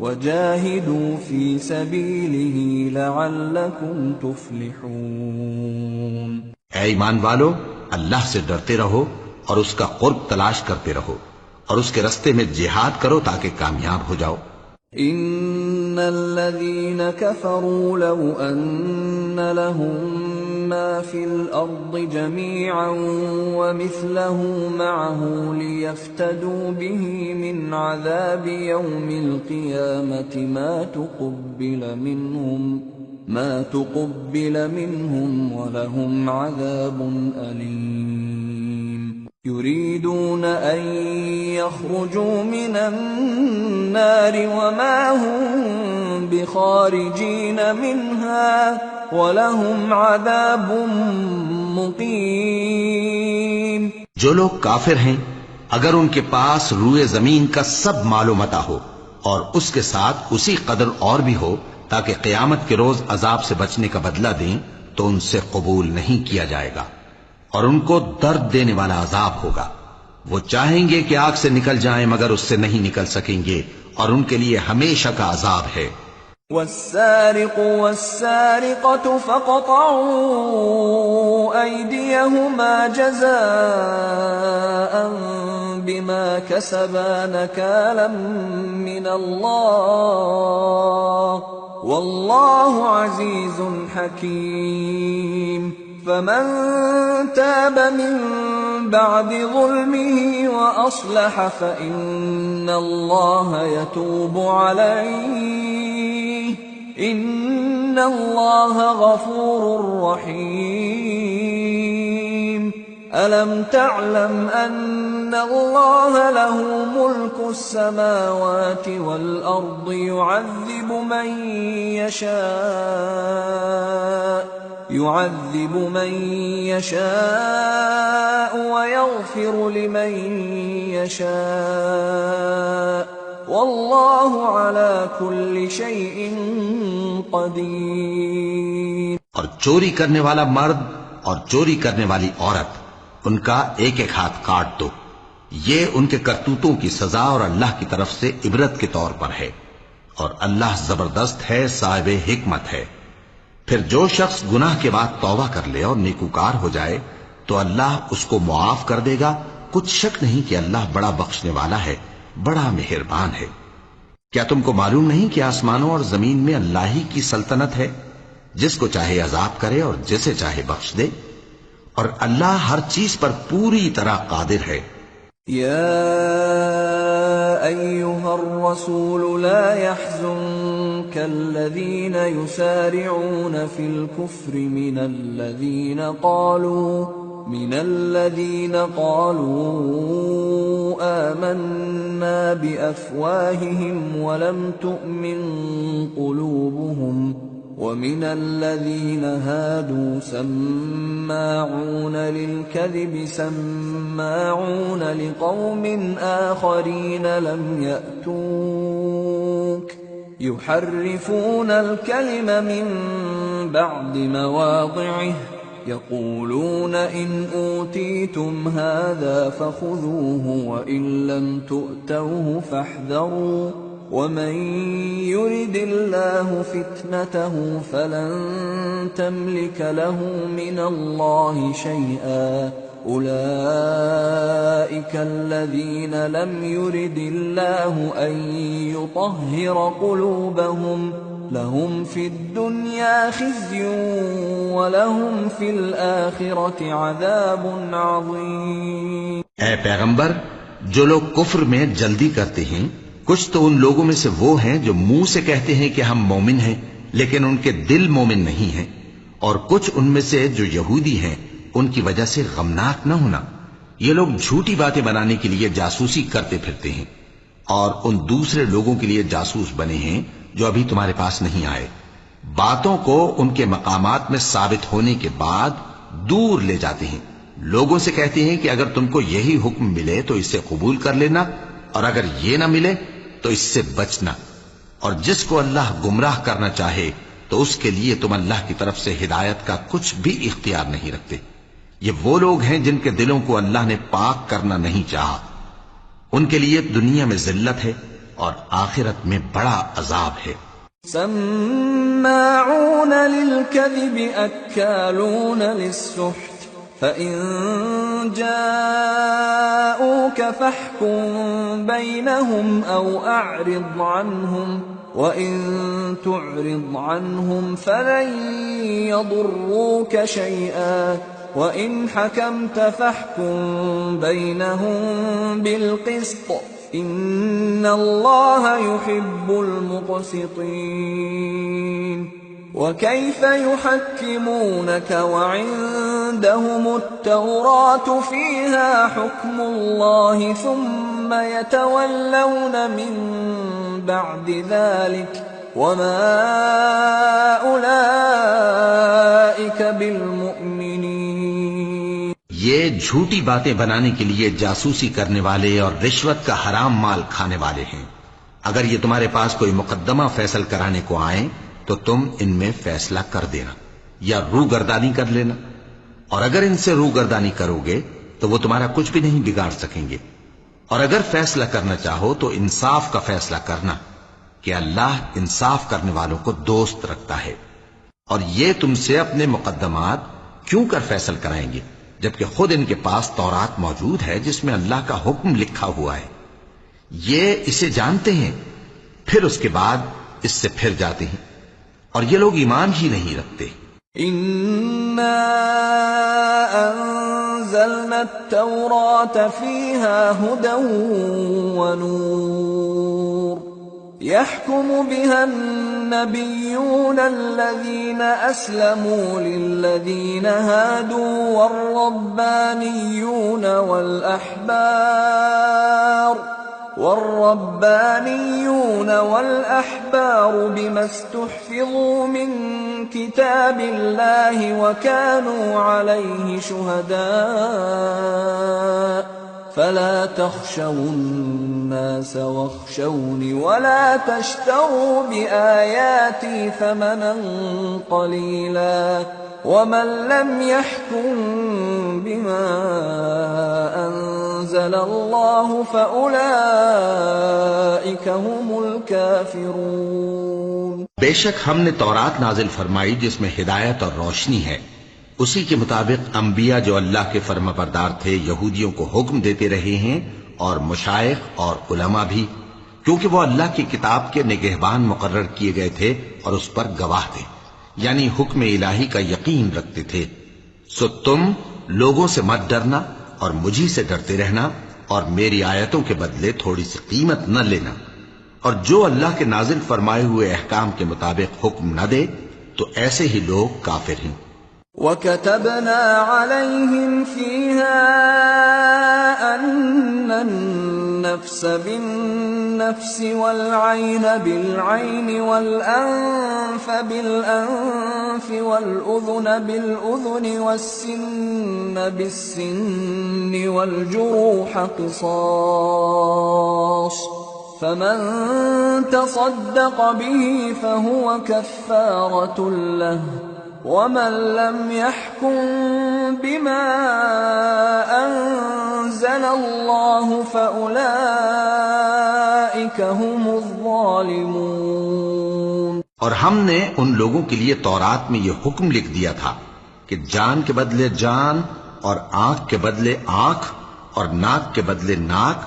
وجاهدوا في سبيله لعلكم تفلحون۔ اے ایمان والو، اللہ سے ڈرتے رہو اور اس کا قرب تلاش کرتے رہو اور اس کے رستے میں جہاد کرو تاکہ کامیاب ہو جاؤ۔ ان الذين كفروا لو ان لهم ما في الارض جميعا ومثله معه ليفتدوا به من عذاب يوم القيامة ما تقبل منهم ولهم عذاب أليم۔ يريدون أن يخرجوا من النار وما هم بخارجين منها ولهم عذاب مقيم۔ جو لوگ کافر ہیں، اگر ان کے پاس روئے زمین کا سب مال و متاع ہو اور اس کے ساتھ اسی قدر اور بھی ہو تاکہ قیامت کے روز عذاب سے بچنے کا بدلہ دیں، تو ان سے قبول نہیں کیا جائے گا اور ان کو درد دینے والا عذاب ہوگا۔ وہ چاہیں گے کہ آگ سے نکل جائیں مگر اس سے نہیں نکل سکیں گے، اور ان کے لیے ہمیشہ کا عذاب ہے۔ والسارق والسارقة فاقطعوا أيديهما جزاء بما كسبا نكالا من الله والله عزيز حكيم۔ فمن تاب من بعد ظلمه وأصلح فإن الله يتوب عليه إن الله غفور رحيم۔ ألم تعلم أن الله له ملك السماوات والأرض يعذب من يشاء ويغفر لمن يشاء واللہ علی کل شیء قدیر. اور چوری کرنے والا مرد اور چوری کرنے والی عورت، ان کا ایک ایک ہاتھ کاٹ دو. یہ ان کے کرتوتوں کی سزا اور اللہ کی طرف سے عبرت کے طور پر ہے، اور اللہ زبردست ہے، صاحب حکمت ہے. پھر جو شخص گناہ کے بعد توبہ کر لے اور نیکوکار ہو جائے تو اللہ اس کو معاف کر دے گا. کچھ شک نہیں کہ اللہ بڑا بخشنے والا ہے، بڑا مہربان ہے. کیا تم کو معلوم نہیں کہ آسمانوں اور زمین میں اللہ ہی کی سلطنت ہے، جس کو چاہے عذاب کرے اور جسے چاہے بخش دے، اور اللہ ہر چیز پر پوری طرح قادر ہے. يا أيها الرسول لا يحزنك الذين يسارعون في الكفر من الذين قالوا آمنا بأفواههم ولم تؤمن قلوبهم ومن الذين هادوا سماعون للكذب سماعون لقوم آخرين لم يأتوك يحرفون الكلم من بعد مواضعه يقولون إن أوتيتم هذا فخذوه وإن لم تؤتوه فاحذروا ومن يرد الله فتنته فلن تملك له من الله شيئا أولئك الذين لم يرد الله أن يطهر قلوبهم لهم في الدنيا خزي ولهم في الآخرة عذاب عظيم. اے پیغمبر، جو لوگ کفر میں جلدی کرتے ہیں کچھ تو ان لوگوں میں سے وہ ہیں جو منہ سے کہتے ہیں کہ ہم مومن ہیں لیکن ان کے دل مومن نہیں ہیں، اور کچھ ان میں سے جو یہودی ہیں ان کی وجہ سے غمناک نہ ہونا. یہ لوگ جھوٹی باتیں بنانے کے لیے جاسوسی کرتے پھرتے ہیں اور ان دوسرے لوگوں کے لیے جاسوس بنے ہیں جو ابھی تمہارے پاس نہیں آئے. باتوں کو ان کے مقامات میں ثابت ہونے کے بعد دور لے جاتے ہیں. لوگوں سے کہتے ہیں کہ اگر تم کو یہی حکم ملے تو اسے قبول کر لینا، اور اگر یہ نہ ملے تو اس سے بچنا. اور جس کو اللہ گمراہ کرنا چاہے تو اس کے لیے تم اللہ کی طرف سے ہدایت کا کچھ بھی اختیار نہیں رکھتے. یہ وہ لوگ ہیں جن کے دلوں کو اللہ نے پاک کرنا نہیں چاہا. ان کے لیے دنیا میں ذلت ہے اور آخرت میں بڑا عذاب ہے. سماعون للكذب أكالون للسحت فإن جاءوك فاحكم بينهم أو أعرض عنهم وإن تعرض عنهم فلن يضروك شيئا وإن حكمت فاحكم بينهم بالقسط إن الله يحب المقسطين. وكيف يحكمونك وعندهم التوراة فيها حكم الله ثم يتولون من بعد ذلك وما أولئك بالمؤمنين. یہ جھوٹی باتیں بنانے کے لیے جاسوسی کرنے والے اور رشوت کا حرام مال کھانے والے ہیں. اگر یہ تمہارے پاس کوئی مقدمہ فیصل کرانے کو آئیں تو تم ان میں فیصلہ کر دینا یا روگردانی کر لینا، اور اگر ان سے روگردانی کرو گے تو وہ تمہارا کچھ بھی نہیں بگاڑ سکیں گے. اور اگر فیصلہ کرنا چاہو تو انصاف کا فیصلہ کرنا کہ اللہ انصاف کرنے والوں کو دوست رکھتا ہے. اور یہ تم سے اپنے مقدمات کیوں کر فیصل کرائیں گے جبکہ خود ان کے پاس تورات موجود ہے جس میں اللہ کا حکم لکھا ہوا ہے. یہ اسے جانتے ہیں پھر اس کے بعد اس سے پھر جاتے ہیں، اور یہ لوگ ایمان ہی نہیں رکھتے. إِنَّا أَنزَلْنَا التَّوْرَاةَ فِيهَا هُدًى وَنُورٌ يَحْكُمُ بِهَا النَّبِيُّونَ الَّذِينَ أَسْلَمُوا لِلَّذِينَ هَادُوا والربانيون والأحبار بما استحفظوا من كتاب الله وكانوا عليه شهداء فلا تخشوا الناس واخشوني ولا تشتروا بآياتي ثمنا قليلا ومن لم يحكم بما أنزل الله فأولئك هم الكافرون۔ بے شک ہم نے تورات نازل فرمائی جس میں ہدایت اور روشنی ہے، اسی کے مطابق انبیاء جو اللہ کے فرما بردار تھے یہودیوں کو حکم دیتے رہے ہیں، اور مشائخ اور علماء بھی، کیونکہ وہ اللہ کی کتاب کے نگہبان مقرر کیے گئے تھے اور اس پر گواہ تھے، یعنی حکم الہی کا یقین رکھتے تھے۔ سو تم لوگوں سے مت ڈرنا اور مجھی سے ڈرتے رہنا، اور میری آیتوں کے بدلے تھوڑی سی قیمت نہ لینا، اور جو اللہ کے نازل فرمائے ہوئے احکام کے مطابق حکم نہ دے تو ایسے ہی لوگ کافر ہیں۔ وَكَتَبْنَا عَلَيْهِمْ فِيهَا أَنَّ النَّفْسَ بِالنَّفْسِ وَالْعَيْنَ بِالْعَيْنِ وَالْأَنفَ بِالْأَنفِ وَالْأُذُنَ بِالْأُذُنِ وَالسِّنَّ بِالسِّنِّ وَالْجُرُوحَ قِصَاصٌ فَمَن تَصَدَّقَ بِهِ فَهُوَ كَفَّارَةٌ لَهُ وَمَن لَّمْ يَحْكُم بِمَا أَنزَلَ اللَّهُ فَأُولَئِكَ هُمُ الظَّالِمُونَ۔ اور ہم نے ان لوگوں کے لیے تورات میں یہ حکم لکھ دیا تھا کہ جان کے بدلے جان، اور آنکھ کے بدلے آنکھ، اور ناک کے بدلے ناک،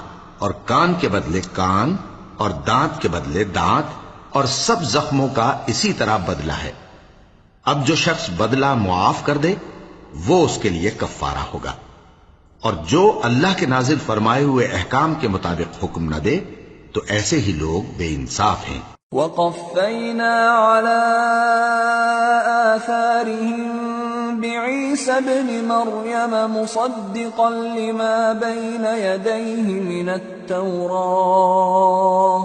اور کان کے بدلے کان، اور دانت کے بدلے دانت، اور سب زخموں کا اسی طرح بدلہ ہے۔ اب جو شخص بدلہ معاف کر دے وہ اس کے لیے کفارہ ہوگا، اور جو اللہ کے نازل فرمائے ہوئے احکام کے مطابق حکم نہ دے تو ایسے ہی لوگ بے انصاف ہیں۔ وَقَفَّيْنَا عَلَىٰ آثَارِهِم بِعِيسَى ابْنِ مَرْيَمَ مُصَدِّقًا لِّمَا بَيْنَ يَدَيْهِ مِنَ التَّوْرَاةِ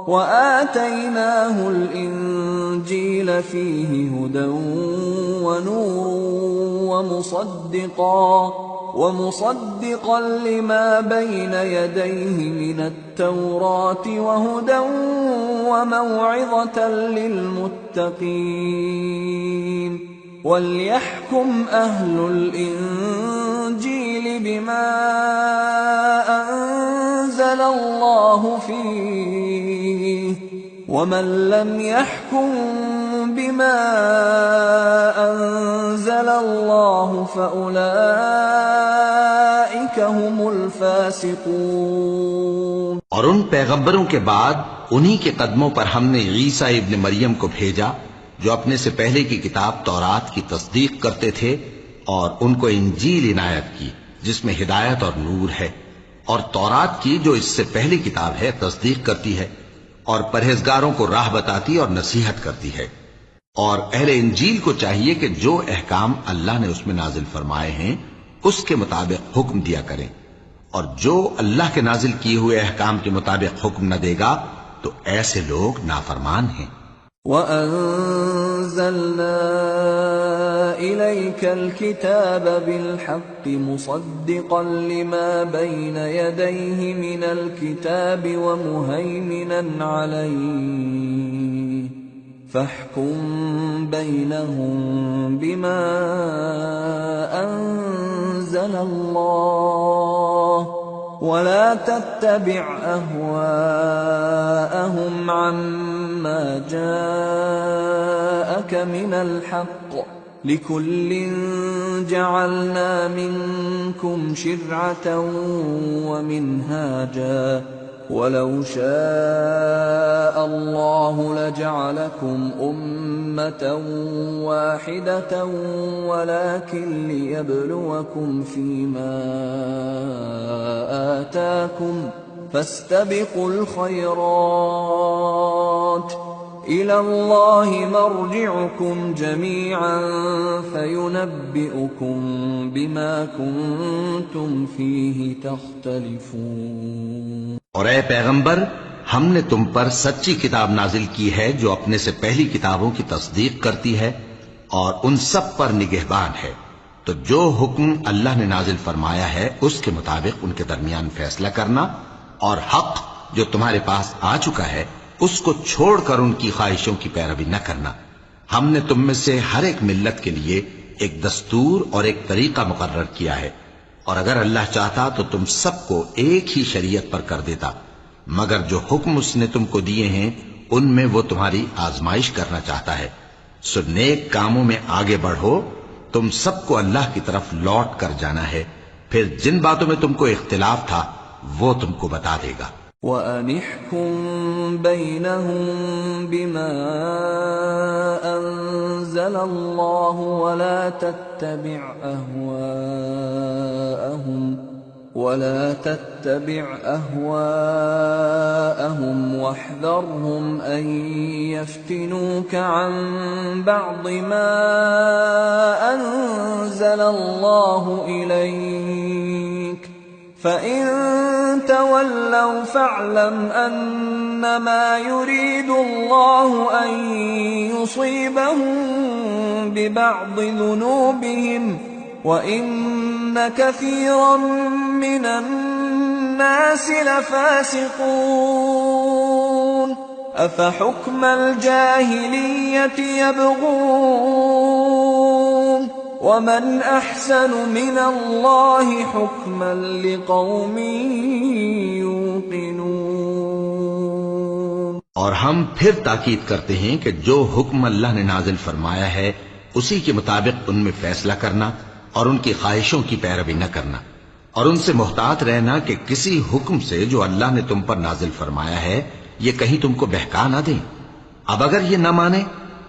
وَآتَيْنَاهُ الْإِنجِيلَ فِيهِ هُدًى وَنُورٌ وَمُصَدِّقًا لِّمَا بَيْنَ يَدَيْهِ مِنَ التَّوْرَاةِ وَهُدًى وَمَوْعِظَةً لِّلْمُتَّقِينَ وَلْيَحْكُمْ أَهْلُ الْإِنجِيلِ بِمَا أَنزَلَ اللَّهُ فِيهِ وَمَن لَّمْ يَحْكُم بِمَا أَنزَلَ اللَّهُ فَأُولَئِكَ هُمُ الْفَاسِقُونَ۔ اور ان پیغمبروں کے بعد انہی کے قدموں پر ہم نے عیسیٰ ابن مریم کو بھیجا جو اپنے سے پہلے کی کتاب تورات کی تصدیق کرتے تھے، اور ان کو انجیل عنایت کی جس میں ہدایت اور نور ہے، اور تورات کی جو اس سے پہلی کتاب ہے تصدیق کرتی ہے، اور پرہیزگاروں کو راہ بتاتی اور نصیحت کرتی ہے۔ اور اہل انجیل کو چاہیے کہ جو احکام اللہ نے اس میں نازل فرمائے ہیں اس کے مطابق حکم دیا کریں، اور جو اللہ کے نازل کیے ہوئے احکام کے مطابق حکم نہ دے گا تو ایسے لوگ نافرمان ہیں۔ وَأَنزَلْنَا إِلَيْكَ الْكِتَابَ بِالْحَقِّ مُصَدِّقًا لِّمَا بَيْنَ يَدَيْهِ مِنَ الْكِتَابِ وَمُهَيْمِنًا عَلَيْهِ فَاحْكُم بَيْنَهُم بِمَا أَنزَلَ اللَّهُ وَلَا تَتَّبِعْ أَهْوَاءَهُمْ عَمَّا جَاءَكَ مِنَ الْحَقِّ لِكُلٍّ جَعَلْنَا مِنكُمْ شِرْعَةً وَمِنْهَاجًا وَلَوْ شَاءَ اللَّهُ لَجَعَلَكُمْ أُمَّةً وَاحِدَةً وَلَكِنْ لِيَبْلُوَكُمْ فِيمَا آتَاكُمْ فَاسْتَبِقُوا الْخَيْرَاتِ إِلَى اللَّهِ مَرْجِعُكُمْ جَمِيعًا فَيُنَبِّئُكُم بِمَا كُنتُمْ فِيهِ تَخْتَلِفُونَ۔ اور اے پیغمبر، ہم نے تم پر سچی کتاب نازل کی ہے جو اپنے سے پہلی کتابوں کی تصدیق کرتی ہے اور ان سب پر نگہبان ہے، تو جو حکم اللہ نے نازل فرمایا ہے اس کے مطابق ان کے درمیان فیصلہ کرنا، اور حق جو تمہارے پاس آ چکا ہے اس کو چھوڑ کر ان کی خواہشوں کی پیروی نہ کرنا۔ ہم نے تم میں سے ہر ایک ملت کے لیے ایک دستور اور ایک طریقہ مقرر کیا ہے، اور اگر اللہ چاہتا تو تم سب کو ایک ہی شریعت پر کر دیتا، مگر جو حکم اس نے تم کو دیے ہیں ان میں وہ تمہاری آزمائش کرنا چاہتا ہے۔ سو نیک کاموں میں آگے بڑھو، تم سب کو اللہ کی طرف لوٹ کر جانا ہے، پھر جن باتوں میں تم کو اختلاف تھا وہ تم کو بتا دے گا۔ وَأَنِحْكُم بَيْنَهُم بِمَا أَنزَلَ اللَّهُ وَلَا تَتَّبِعْ أَهْوَاءَهُمْ وَاحْذَرْهُمْ أَن يَفْتِنُوكَ عَن بَعْضِ مَا أَنزَلَ اللَّهُ إِلَيْكَ، فَإِن تَوَلَّوْا فَاعْلَمْ أَنَّمَا يُرِيدُ اللَّهُ أَن يُصِيبَهُم بِبَعْضِ ذُنُوبِهِمْ وَإِنَّ كَثِيرًا مِّنَ النَّاسِ لَفَاسِقُونَ أَفَحُكْمَ الْجَاهِلِيَّةِ يَبْغُونَ وَمَنْ أَحْسَنُ مِنَ اللَّهِ حُكْمًا لِقَوْمٍ يُوقِنُونَ۔ اور ہم پھر تاکید کرتے ہیں کہ جو حکم اللہ نے نازل فرمایا ہے اسی کے مطابق ان میں فیصلہ کرنا اور ان کی خواہشوں کی پیروی نہ کرنا، اور ان سے محتاط رہنا کہ کسی حکم سے جو اللہ نے تم پر نازل فرمایا ہے یہ کہیں تم کو بہکا نہ دیں۔ اب اگر یہ نہ مانے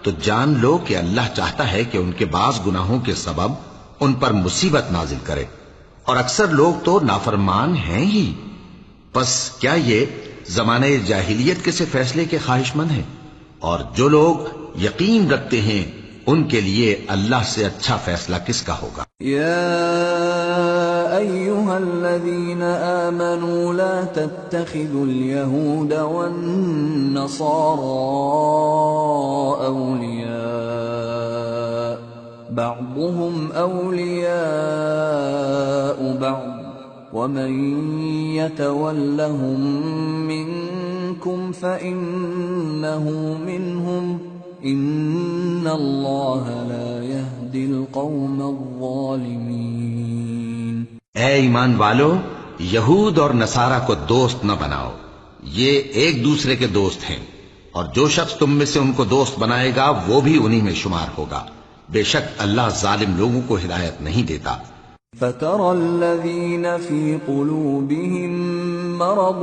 تو جان لو کہ اللہ چاہتا ہے کہ ان کے بعض گناہوں کے سبب ان پر مصیبت نازل کرے، اور اکثر لوگ تو نافرمان ہیں ہی۔ پس کیا یہ زمانے جاہلیت کے سے فیصلے کے خواہش مند ہیں؟ اور جو لوگ یقین رکھتے ہیں ان کے لیے اللہ سے اچھا فیصلہ کس کا ہوگا؟ یا ایھا الذین آمنوا لا تتخذوا اليہود والنصارى اولیاء بعضهم اولیاء بعض ومن يتولهم منكم فإنه منهم ان اللہ لا يهدی القوم الظالمین۔ اے ایمان والو، یہود اور نصارہ کو دوست نہ بناؤ، یہ ایک دوسرے کے دوست ہیں، اور جو شخص تم میں سے ان کو دوست بنائے گا وہ بھی انہی میں شمار ہوگا، بے شک اللہ ظالم لوگوں کو ہدایت نہیں دیتا۔ فَتَرَى الَّذِينَ فِي قُلُوبِهِم مَّرَضٌ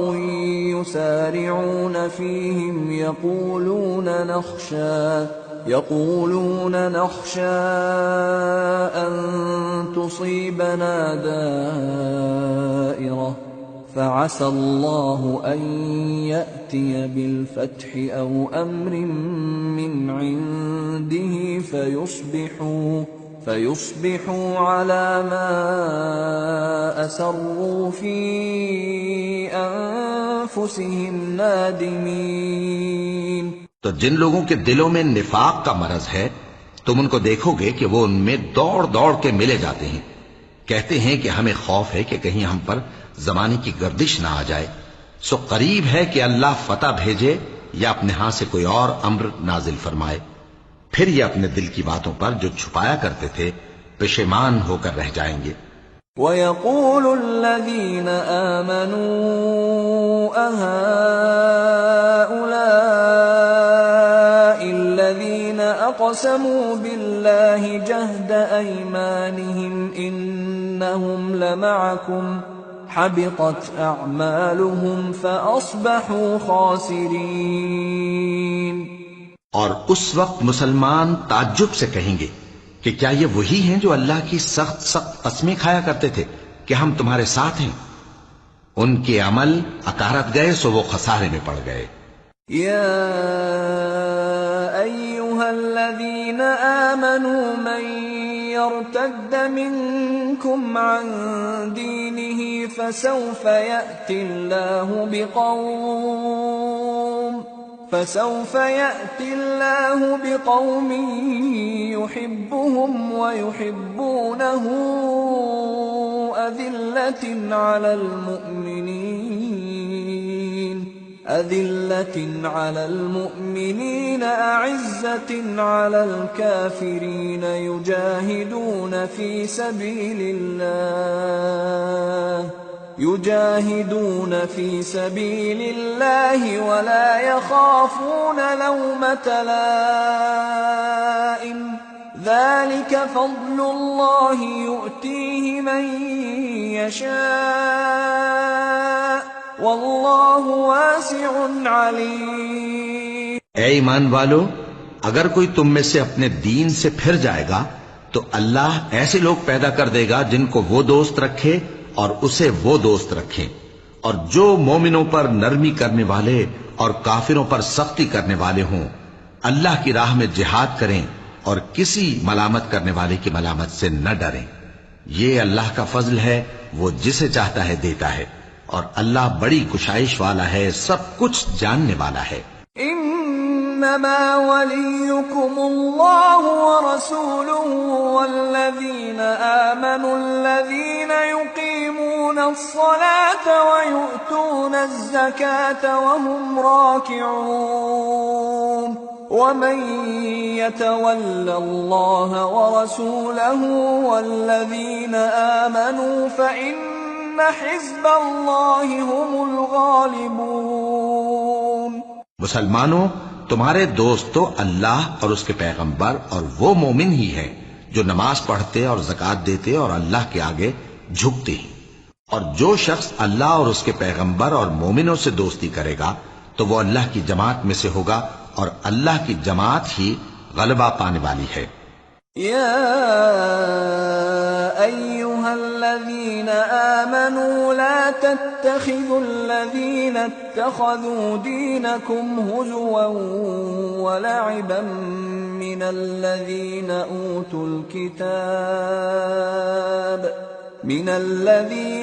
يُسَارِعُونَ فِيهِمْ يَقُولُونَ نَخْشَىٰ أَن تُصِيبَنَا دَائِرَةٌ فَعَسَى اللَّهُ أَن يَأْتِيَ بِالْفَتْحِ أَوْ أَمْرٍ مِّنْ عِندِهِ فَيُصْبِحُوا عَلَىٰ مَا أَسَرُّوا فِي أَنفُسِهِمْ نَادِمِينَ۔ تو جن لوگوں کے دلوں میں نفاق کا مرض ہے تم ان کو دیکھو گے کہ وہ ان میں دوڑ دوڑ کے ملے جاتے ہیں، کہتے ہیں کہ ہمیں خوف ہے کہ کہیں ہم پر زمانے کی گردش نہ آ جائے، سو قریب ہے کہ اللہ فتح بھیجے یا اپنے ہاں سے کوئی اور امر نازل فرمائے، پھر یہ اپنے دل کی باتوں پر جو چھپایا کرتے تھے پشیمان ہو کر رہ جائیں گے۔ وَيَقُولُ الَّذِينَ آمَنُوا أَهَٰؤُلَاءِ الَّذِينَ أَقْسَمُوا بِاللَّهِ جَهْدَ أَيْمَانِهِمْ إِنَّهُمْ لَمَعَكُمْ حَبِطَتْ أَعْمَالُهُمْ فَأَصْبَحُوا خَاسِرِينَ۔ اور اس وقت مسلمان تعجب سے کہیں گے کہ کیا یہ وہی ہیں جو اللہ کی سخت سخت قسمیں کھایا کرتے تھے کہ ہم تمہارے ساتھ ہیں؟ ان کے عمل اکارت گئے سو وہ خسارے میں پڑ گئے۔ یا ایھا الذین آمنوا من یرتد منکم عن دینہ فسوف یأتی اللہ بقوم يحبهم ويحبونه أذلة على المؤمنين أعزة على الكافرين يجاهدون في سبيل الله ولا يخافون لومة لائم ذلك فضل الله يؤتيه من يشاء واللہ واسع علیم۔ اے ایمان والو، اگر کوئی تم میں سے اپنے دین سے پھر جائے گا تو اللہ ایسے لوگ پیدا کر دے گا جن کو وہ دوست رکھے اور اسے وہ دوست رکھیں، اور جو مومنوں پر نرمی کرنے والے اور کافروں پر سختی کرنے والے ہوں، اللہ کی راہ میں جہاد کریں اور کسی ملامت کرنے والے کی ملامت سے نہ ڈریں۔ یہ اللہ کا فضل ہے، وہ جسے چاہتا ہے دیتا ہے، اور اللہ بڑی کشائش والا ہے، سب کچھ جاننے والا ہے۔ انما وليكم الله ورسوله والذين آمنوا الذين يقيمون الصلاة ويؤتون الزكاة وهم راكعون ومن يتول الله ورسوله والذين آمنوا فإن حزب الله هم الغالبون۔ مسلمانوں، تمہارے دوست تو اللہ اور اس کے پیغمبر اور وہ مومن ہی ہیں جو نماز پڑھتے اور زکوٰۃ دیتے اور اللہ کے آگے جھکتے ہیں، اور جو شخص اللہ اور اس کے پیغمبر اور مومنوں سے دوستی کرے گا تو وہ اللہ کی جماعت میں سے ہوگا، اور اللہ کی جماعت ہی غلبہ پانے والی ہے۔ یا ایھا الذین آمنوا لا تتخذوا الذین اتخذوا دینکم ہزوا ولعبا من الذین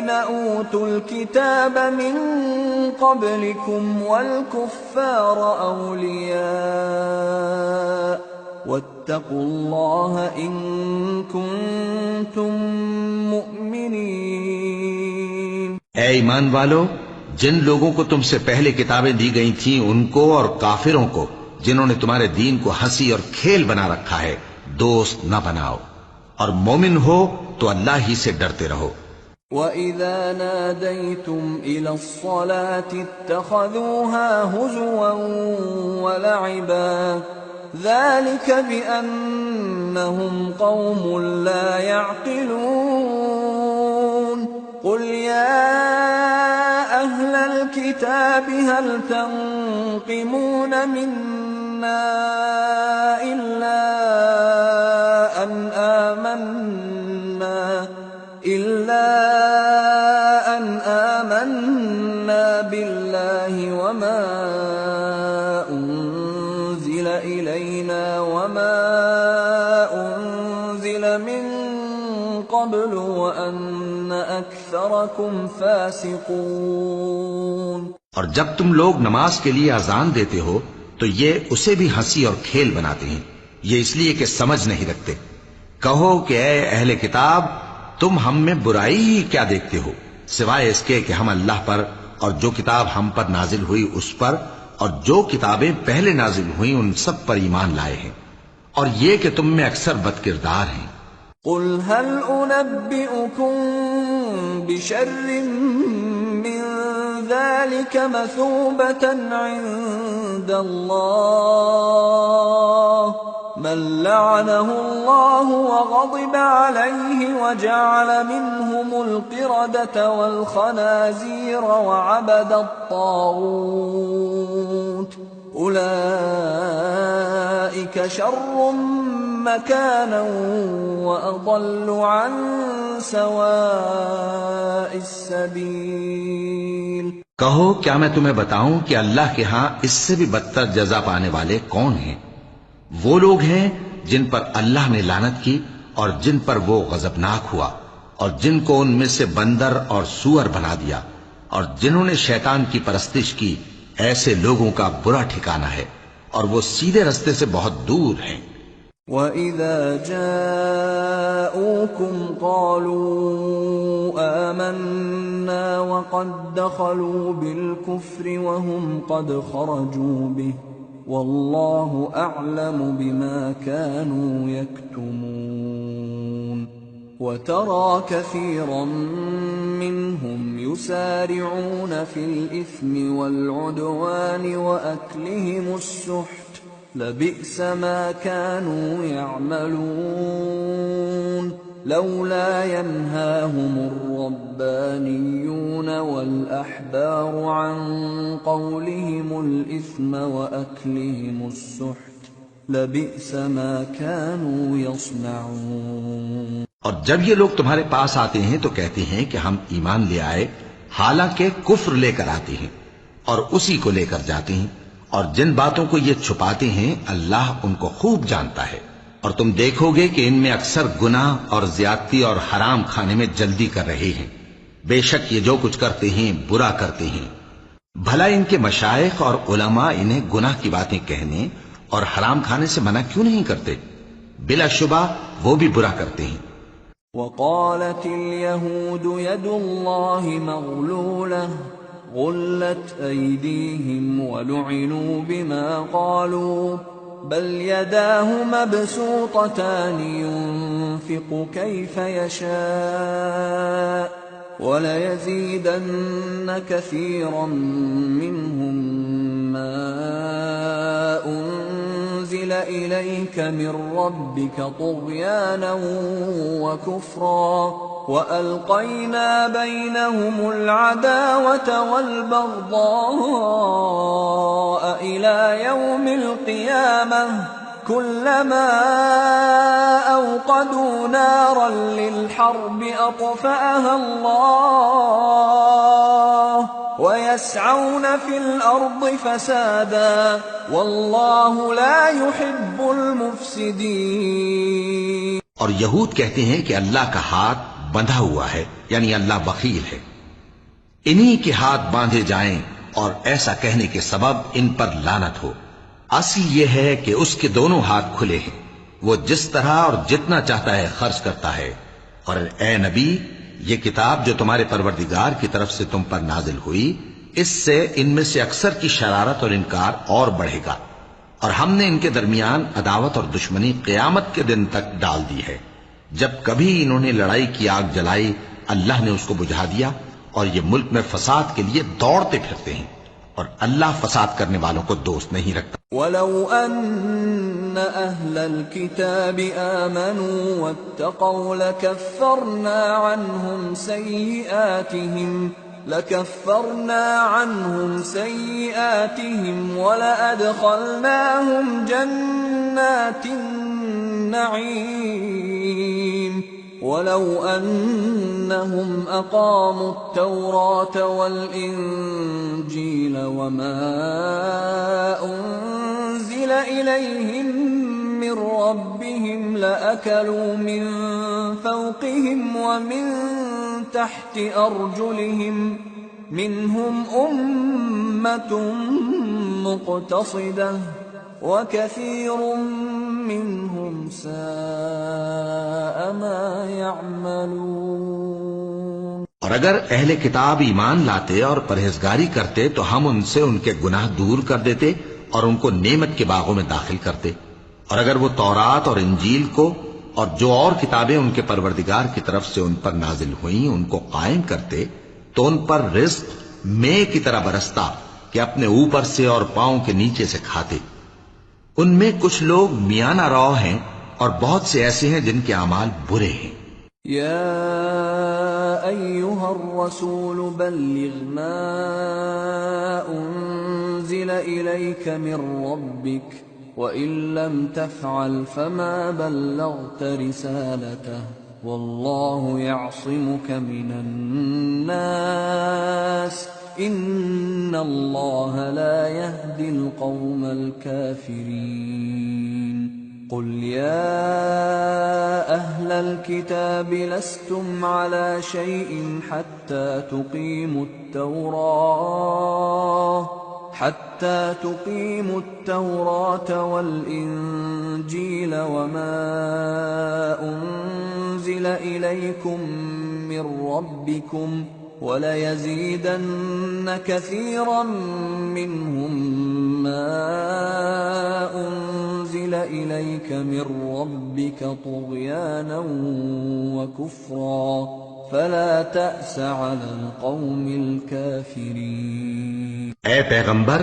اوتوا الكتاب من قبلكم والكفار اولیاء واتقوا اللہ ان کنتم مؤمنین۔ اے ایمان والو، جن لوگوں کو تم سے پہلے کتابیں دی گئی تھیں ان کو اور کافروں کو جنہوں نے تمہارے دین کو ہنسی اور کھیل بنا رکھا ہے دوست نہ بناؤ، اور مومن ہو تو اللہ ہی سے ڈرتے رہو۔ وَإِذَا نَادَيْتُمْ إِلَى الصَّلَاةِ اتَّخَذُوهَا هُزُوًا وَلَعِبًا ذَلِكَ بِأَنَّهُمْ قَوْمٌ لَا يَعْقِلُونَ قُلْ يَا أَهْلَ الْكِتَابِ هَلْ تَنقِمُونَ مِنَّا إِلَّا أَنْ آمَنَّا بِاللَّهِ وَمَا أُنزِلَ إِلَيْنَا وَمَا أُنزِلَ مِن قَبْلُ وَأَنَّ أَكْثَرَكُمْ فَاسِقُونَ۔ اور جب تم لوگ نماز کے لیے اذان دیتے ہو تو یہ اسے بھی ہنسی اور کھیل بناتے ہیں، یہ اس لیے کہ سمجھ نہیں رکھتے۔ کہو کہ اے اہل کتاب، تم ہم میں برائی ہی کیا دیکھتے ہو، سوائے اس کے کہ ہم اللہ پر اور جو کتاب ہم پر نازل ہوئی اس پر اور جو کتابیں پہلے نازل ہوئیں ان سب پر ایمان لائے ہیں، اور یہ کہ تم میں اکثر بد کردار ہیں۔ قل هل انبئكم بشر من ذلك مثوبة عند الله من لعنه الله وغضب عليه وجعل منهم القردة والخنازير وعبد الطاغوت أولئك شر مكانا وأضل عن سواء السبيل۔ کہو کیا میں تمہیں بتاؤں کہ اللہ کے ہاں اس سے بھی بدتر جزا پانے والے کون ہیں؟ وہ لوگ ہیں جن پر اللہ نے لعنت کی اور جن پر وہ غضبناک ہوا، اور جن کو ان میں سے بندر اور سور بنا دیا، اور جنہوں نے شیطان کی پرستش کی، ایسے لوگوں کا برا ٹھکانہ ہے، اور وہ سیدھے رستے سے بہت دور ہیں۔ وَإِذَا جَاءُوكُمْ قَالُوا آمَنَّا وَقَدْ دَخَلُوا بِالْكُفْرِ وَهُمْ قَدْ خَرَجُوا بِهِ وَاللَّهُ أَعْلَمُ بِمَا كَانُوا يَكْتُمُونَ وَتَرَى كَثِيرًا مِّنْهُمْ يُسَارِعُونَ فِي الْإِثْمِ وَالْعُدْوَانِ وَأَكْلِهِمُ السُّحْتَ لبئس ما كانوا يعملون لولا ينهاهم الربانيون والأحبار عن قولهم الإثم وأكلهم السحت لبئس ما كانوا يصنعون. اور جب یہ لوگ تمہارے پاس آتے ہیں تو کہتے ہیں کہ ہم ایمان لے آئے، حالانکہ کفر لے کر آتے ہیں اور اسی کو لے کر جاتے ہیں، اور جن باتوں کو یہ چھپاتے ہیں اللہ ان کو خوب جانتا ہے. اور تم دیکھو گے کہ ان میں اکثر گناہ اور زیادتی اور حرام کھانے میں جلدی کر رہے ہیں. بے شک یہ جو کچھ کرتے ہیں برا کرتے ہیں. بھلا ان کے مشائخ اور علماء انہیں گناہ کی باتیں کہنے اور حرام کھانے سے منع کیوں نہیں کرتے؟ بلا شبہ وہ بھی برا کرتے ہیں. وقالت اليهود يد الله مغلولة غلت أيديهم ولعنوا بما قالوا بل يداه مبسوطتان ينفق كيف يشاء وليزيدن كثيرا منهم ما أنزل إليك من ربك طغيانا وكفرا وألقينا بينهم العداوة والبغضاء إلى يوم القيامة كلما أوقدوا نارا للحرب أطفأها الله ويسعون في الأرض فسادا والله لا يحب المفسدين. اور یہود کہتے ہیں کہ اللہ کا ہاتھ بندھا ہوا ہے، یعنی اللہ بخیل ہے. انہی کے ہاتھ باندھے جائیں اور ایسا کہنے کے سبب ان پر لعنت ہو. اصل یہ ہے کہ اس کے دونوں ہاتھ کھلے ہیں، وہ جس طرح اور جتنا چاہتا ہے خرچ کرتا ہے. اور اے نبی، یہ کتاب جو تمہارے پروردگار کی طرف سے تم پر نازل ہوئی، اس سے ان میں سے اکثر کی شرارت اور انکار اور بڑھے گا، اور ہم نے ان کے درمیان عداوت اور دشمنی قیامت کے دن تک ڈال دی ہے. جب کبھی انہوں نے لڑائی کی آگ جلائی، اللہ نے اس کو بجھا دیا، اور یہ ملک میں فساد کے لیے دوڑتے پھرتے ہیں، اور اللہ فساد کرنے والوں کو دوست نہیں رکھتا. وَلَوْ أَنَّ أَهْلَ الْكِتَابِ آمَنُوا وَاتَّقَوْا لَكَفَّرْنَا عَنْهُمْ سَيِّئَاتِهِمْ وَلَأَدْخَلْنَاهُمْ جَنَّاتِ النَّعِيمِ وَلَوْ أَنَّهُمْ أَقَامُوا التَّوْرَاةَ وَالْإِنْجِيلَ وَمَا أُنْزِلَ إِلَيْهِمْ مِنْ رَبِّهِمْ لَأَكَلُوا مِنْ فَوْقِهِمْ وَمِنْ تحت أرجلهم منهم أمة مقتصدة وكثير منهم ساء ما يعملون. اور اگر اہل کتاب ایمان لاتے اور پرہیزگاری کرتے تو ہم ان سے ان کے گناہ دور کر دیتے اور ان کو نعمت کے باغوں میں داخل کرتے. اور اگر وہ تورات اور انجیل کو اور جو اور کتابیں ان کے پروردگار کی طرف سے ان پر نازل ہوئیں ان کو قائم کرتے تو ان پر رزق مے کی طرح برستا کہ اپنے اوپر سے اور پاؤں کے نیچے سے کھاتے. ان میں کچھ لوگ میانہ رو ہیں اور بہت سے ایسے ہیں جن کے اعمال برے ہیں. یا ایھا الرسول بلغ ما انزل الیک من ربک وَإِن لَّمْ تَفْعَلْ فَمَا بَلَّغْتَ رِسَالَتَهُ وَاللَّهُ يَعْصِمُكَ مِنَ النَّاسِ إِنَّ اللَّهَ لَا يَهْدِي الْقَوْمَ الْكَافِرِينَ. قُلْ يَا أَهْلَ الْكِتَابِ لَسْتُمْ عَلَى شَيْءٍ حَتَّى تُقِيمُوا التَّوْرَاةَ حتى تقيموا التوراة والإنجيل وما أنزل إليكم من ربكم وَلَيَزِيدَنَّ كَثِيرًا مِّنْهُم مَّا أُنزِلَ إِلَيْكَ مِن رَّبِّكَ طُغْيَانًا وَكُفْرًا فَلَا تَأْسَ عَلَى الْقَوْمِ الْكَافِرِينَ۔ اے پیغمبر،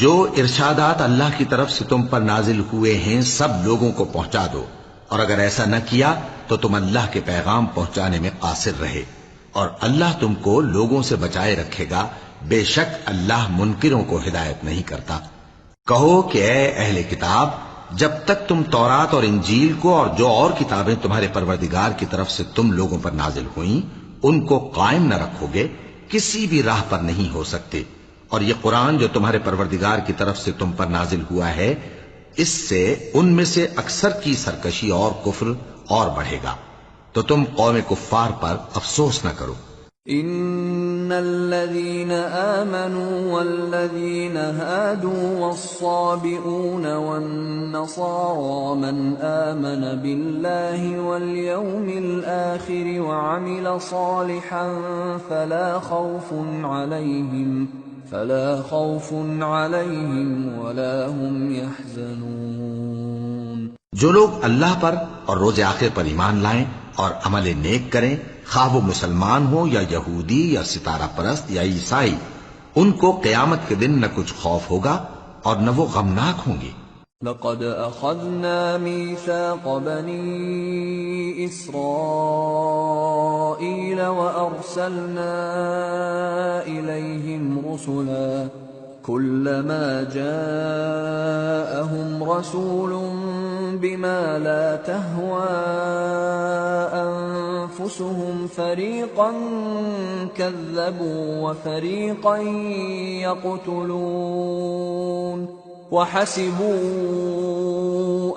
جو ارشادات اللہ کی طرف سے تم پر نازل ہوئے ہیں سب لوگوں کو پہنچا دو، اور اگر ایسا نہ کیا تو تم اللہ کے پیغام پہنچانے میں قاصر رہے، اور اللہ تم کو لوگوں سے بچائے رکھے گا، بے شک اللہ منکروں کو ہدایت نہیں کرتا۔ کہو کہ اے اہل کتاب، جب تک تم تورات اور انجیل کو اور جو اور کتابیں تمہارے پروردگار کی طرف سے تم لوگوں پر نازل ہوئیں ان کو قائم نہ رکھو گے، کسی بھی راہ پر نہیں ہو سکتے، اور یہ قرآن جو تمہارے پروردگار کی طرف سے تم پر نازل ہوا ہے، اس سے ان میں سے اکثر کی سرکشی اور کفر اور بڑھے گا، تو تم قوم کفار پر افسوس نہ کرو۔ ان الذين آمنوا والذين هادوا والصابئون والنصارى من آمن بالله واليوم الآخر وعمل صالحا فلا خوف عليهم ولا هم يحزنون۔ جو لوگ اللہ پر اور روز آخر پر ایمان لائیں اور عمل نیک کریں، خواہ وہ مسلمان ہو یا یہودی یا ستارہ پرست یا عیسائی، ان کو قیامت کے دن نہ کچھ خوف ہوگا اور نہ وہ غمناک ہوں گے۔ لقد اخذنا ميثاق بني اسرائيل وارسلنا اليهم رسلا كلما جاءهم رسول بما لا تهوى أنفسهم فريقا كذبوا وفريقا يقتلون وحسبوا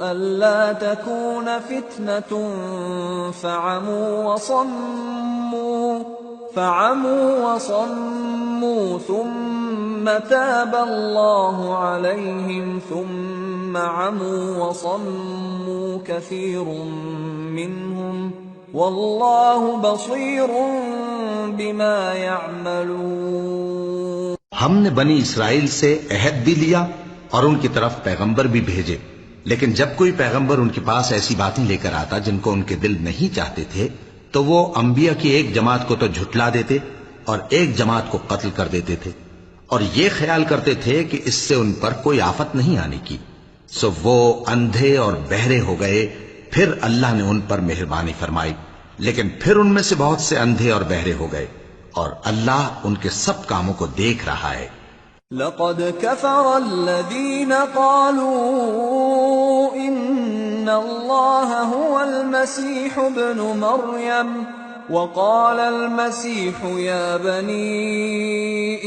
ألا تكون فتنة فعموا وصموا ثم تاب الله عليهم ثم عموا وصموا كثير منهم والله بصير بما يعملون۔ ہم نے بنی اسرائیل سے عہد بھی لیا اور ان کی طرف پیغمبر بھی بھیجے، لیکن جب کوئی پیغمبر ان کے پاس ایسی باتیں لے کر آتا جن کو ان کے دل نہیں چاہتے تھے تو وہ انبیاء کی ایک جماعت کو تو جھٹلا دیتے اور ایک جماعت کو قتل کر دیتے تھے، اور یہ خیال کرتے تھے کہ اس سے ان پر کوئی آفت نہیں آنے کی، سو وہ اندھے اور بہرے ہو گئے۔ پھر اللہ نے ان پر مہربانی فرمائی، لیکن پھر ان میں سے بہت سے اندھے اور بہرے ہو گئے، اور اللہ ان کے سب کاموں کو دیکھ رہا ہے۔ لقد كفر الذين قالوا إن الله هو المسيح ابن مريم وقال المسيح يا بني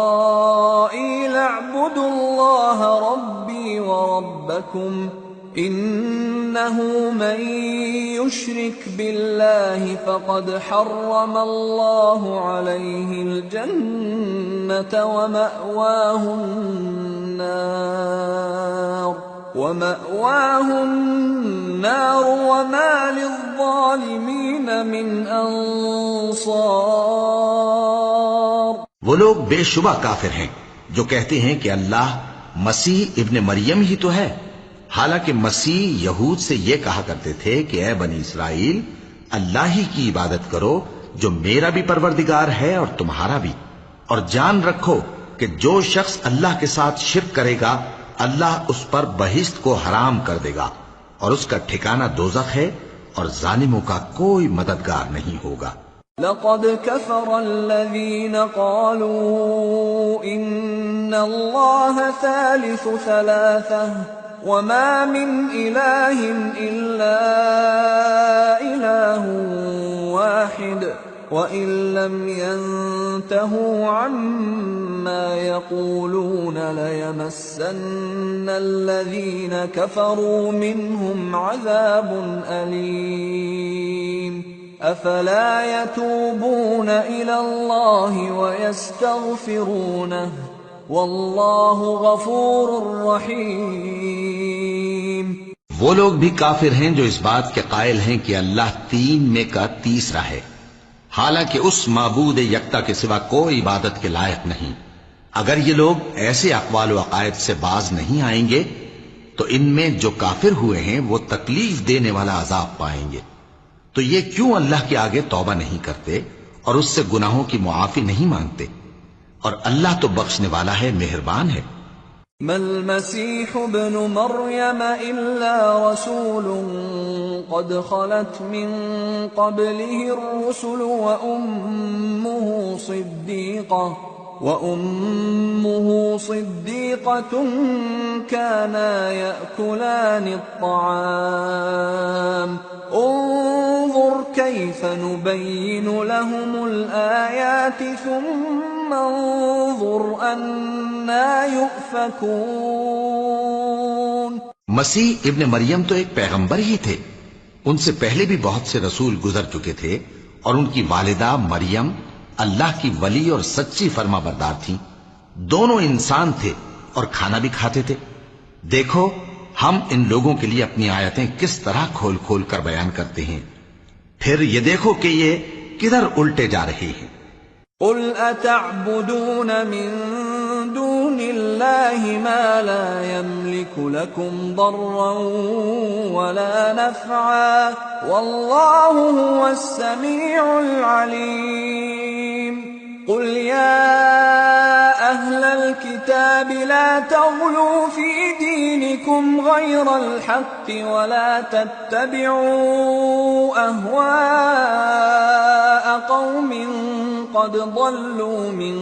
إسرائيل اعبدوا الله ربي وربكم إنه من يشرك بالله فقد حرم الله عليه الجنة ومأواه النار وما للظالمين من أنصار۔ وہ لوگ بے شبہ کافر ہیں جو کہتے ہیں کہ اللہ مسیح ابن مریم ہی تو ہے، حالانکہ مسیح یہود سے یہ کہا کرتے تھے کہ اے بنی اسرائیل، اللہ ہی کی عبادت کرو جو میرا بھی پروردگار ہے اور تمہارا بھی، اور جان رکھو کہ جو شخص اللہ کے ساتھ شرک کرے گا اللہ اس پر بہشت کو حرام کر دے گا، اور اس کا ٹھکانہ دوزخ ہے، اور ظالموں کا کوئی مددگار نہیں ہوگا۔ لقد كفر الذين قالوا إن الله ثالث ثلاثة وما من إله إلا إله واحد وإن لم ينتهوا عما يقولون ليمسن الذين كفروا منهم عذاب أليم أفلا يتوبون إلى الله ويستغفرونه واللہ غفور رحیم۔ وہ لوگ بھی کافر ہیں جو اس بات کے قائل ہیں کہ اللہ تین میں کا تیسرا ہے، حالانکہ اس معبود یکتا کے سوا کوئی عبادت کے لائق نہیں۔ اگر یہ لوگ ایسے اقوال و عقائد سے باز نہیں آئیں گے تو ان میں جو کافر ہوئے ہیں وہ تکلیف دینے والا عذاب پائیں گے۔ تو یہ کیوں اللہ کے آگے توبہ نہیں کرتے اور اس سے گناہوں کی معافی نہیں مانگتے؟ اور اللہ تو بخشنے والا ہے، مہربان ہے۔ ما المسيح ابن مريم إلا رسول قد خلت من قبله الرسل وأمه صديقة كانا يأكلان الطعام انظر كيف نبين لهم الآيات ثم انظر أنا يؤفكون۔ مسیح ابن مریم تو ایک پیغمبر ہی تھے، ان سے پہلے بھی بہت سے رسول گزر چکے تھے، اور ان کی والدہ مریم اللہ کی ولی اور سچی فرما بردار تھیں۔ دونوں انسان تھے اور کھانا بھی کھاتے تھے۔ دیکھو ہم ان لوگوں کے لیے اپنی آیتیں کس طرح کھول کھول کر بیان کرتے ہیں، پھر یہ دیکھو کہ یہ کدھر الٹے جا رہے ہیں۔ قل اتعبدون من دون الله ما لا يملك لكم ضرا ولا نفعا والله هو السميع العليم۔ قل يا أهل الكتاب لا تغلوا في دينكم غير الحق ولا تتبعوا أهواء قوم قد ضلوا من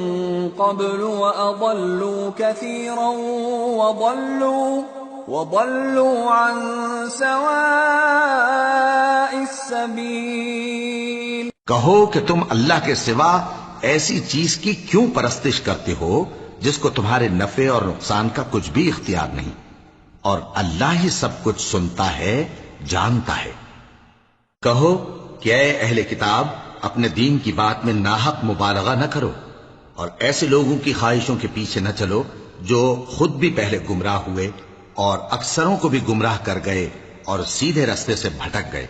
قبل وأضلوا كثيرا وضلوا عن سواء السبيل۔ کہو کہ تم اللہ کے سوا ایسی چیز کی کیوں پرستش کرتے ہو جس کو تمہارے نفع اور نقصان کا کچھ بھی اختیار نہیں، اور اللہ ہی سب کچھ سنتا ہے، جانتا ہے۔ کہو کہ اے اہل کتاب، اپنے دین کی بات میں ناحق مبالغہ نہ کرو، اور ایسے لوگوں کی خواہشوں کے پیچھے نہ چلو جو خود بھی پہلے گمراہ ہوئے اور اکثروں کو بھی گمراہ کر گئے اور سیدھے رستے سے بھٹک گئے۔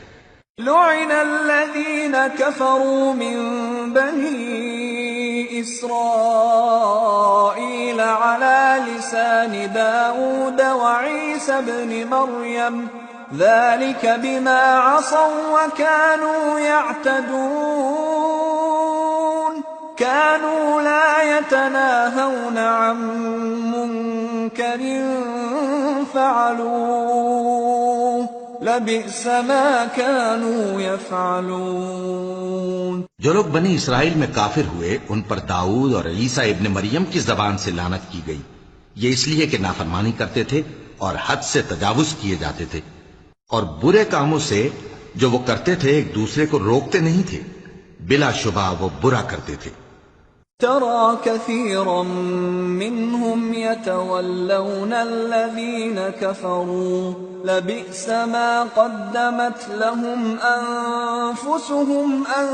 لعن الذين كفروا من بني إسرائيل على لسان داود وعيسى بن مريم ذلك بما عصوا وكانوا يعتدون كانوا لا يتناهون عن منكر فعلوه لبئس ما كانوا يفعلون۔ جو لوگ بنی اسرائیل میں کافر ہوئے ان پر داؤد اور عیسیٰ ابن مریم کی زبان سے لعنت کی گئی، یہ اس لیے کہ نافرمانی کرتے تھے اور حد سے تجاوز کیے جاتے تھے، اور برے کاموں سے جو وہ کرتے تھے ایک دوسرے کو روکتے نہیں تھے، بلا شبہ وہ برا کرتے تھے۔ ترى كثيرا منهم يتولون الذين كفروا لبئس ما قدمت لهم أنفسهم أن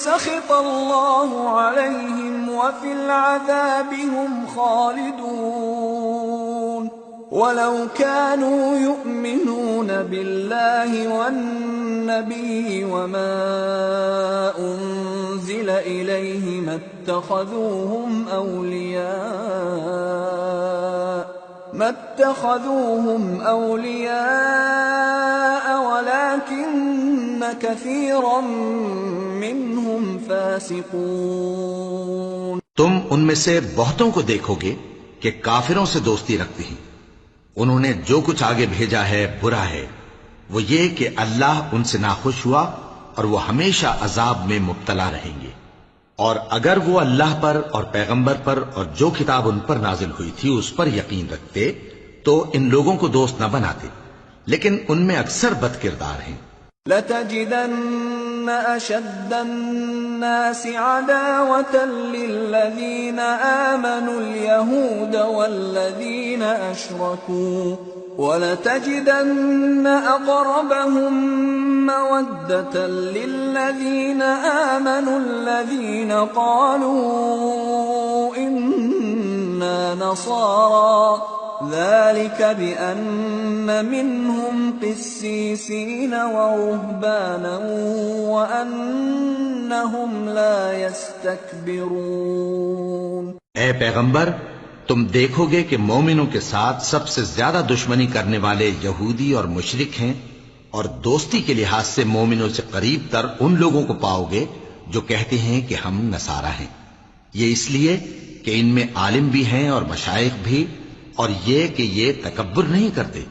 سخط الله عليهم وفي العذاب هم خالدون ولو كانوا يؤمنون بالله والنبي وما أنزل إليه ما اتخذوهم أولياء ولكن كثيرا منهم فاسقون۔ تم ان میں سے بہتوں کو دیکھو گے کہ کافروں سے دوستی رکھتے ہیں، انہوں نے جو کچھ آگے بھیجا ہے برا ہے، وہ یہ کہ اللہ ان سے ناخوش ہوا اور وہ ہمیشہ عذاب میں مبتلا رہیں گے۔ اور اگر وہ اللہ پر اور پیغمبر پر اور جو کتاب ان پر نازل ہوئی تھی اس پر یقین رکھتے تو ان لوگوں کو دوست نہ بناتے، لیکن ان میں اکثر بد کردار ہیں۔ لَتَجِدَنَّ أَشَدَّ النَّاسِ عَدَاوَةً لِّلَّذِينَ آمَنُوا الْيَهُودَ وَالَّذِينَ أَشْرَكُوا وَلَتَجِدَنَّ أَقْرَبَهُم مَّوَدَّةً لِّلَّذِينَ آمَنُوا الَّذِينَ قَالُوا إِنَّ إنا نصارى ذلك بأن منهم قسيسين ورهبانا وأنهم لا يستكبرون۔ اے پیغمبر، تم دیکھو گے کہ مومنوں کے ساتھ سب سے زیادہ دشمنی کرنے والے یہودی اور مشرک ہیں، اور دوستی کے لحاظ سے مومنوں سے قریب تر ان لوگوں کو پاؤ گے جو کہتے ہیں کہ ہم نصارہ ہیں۔ یہ اس لیے کہ ان میں عالم بھی ہیں اور مشائخ بھی، اور یہ کہ یہ تکبر نہیں کرتے۔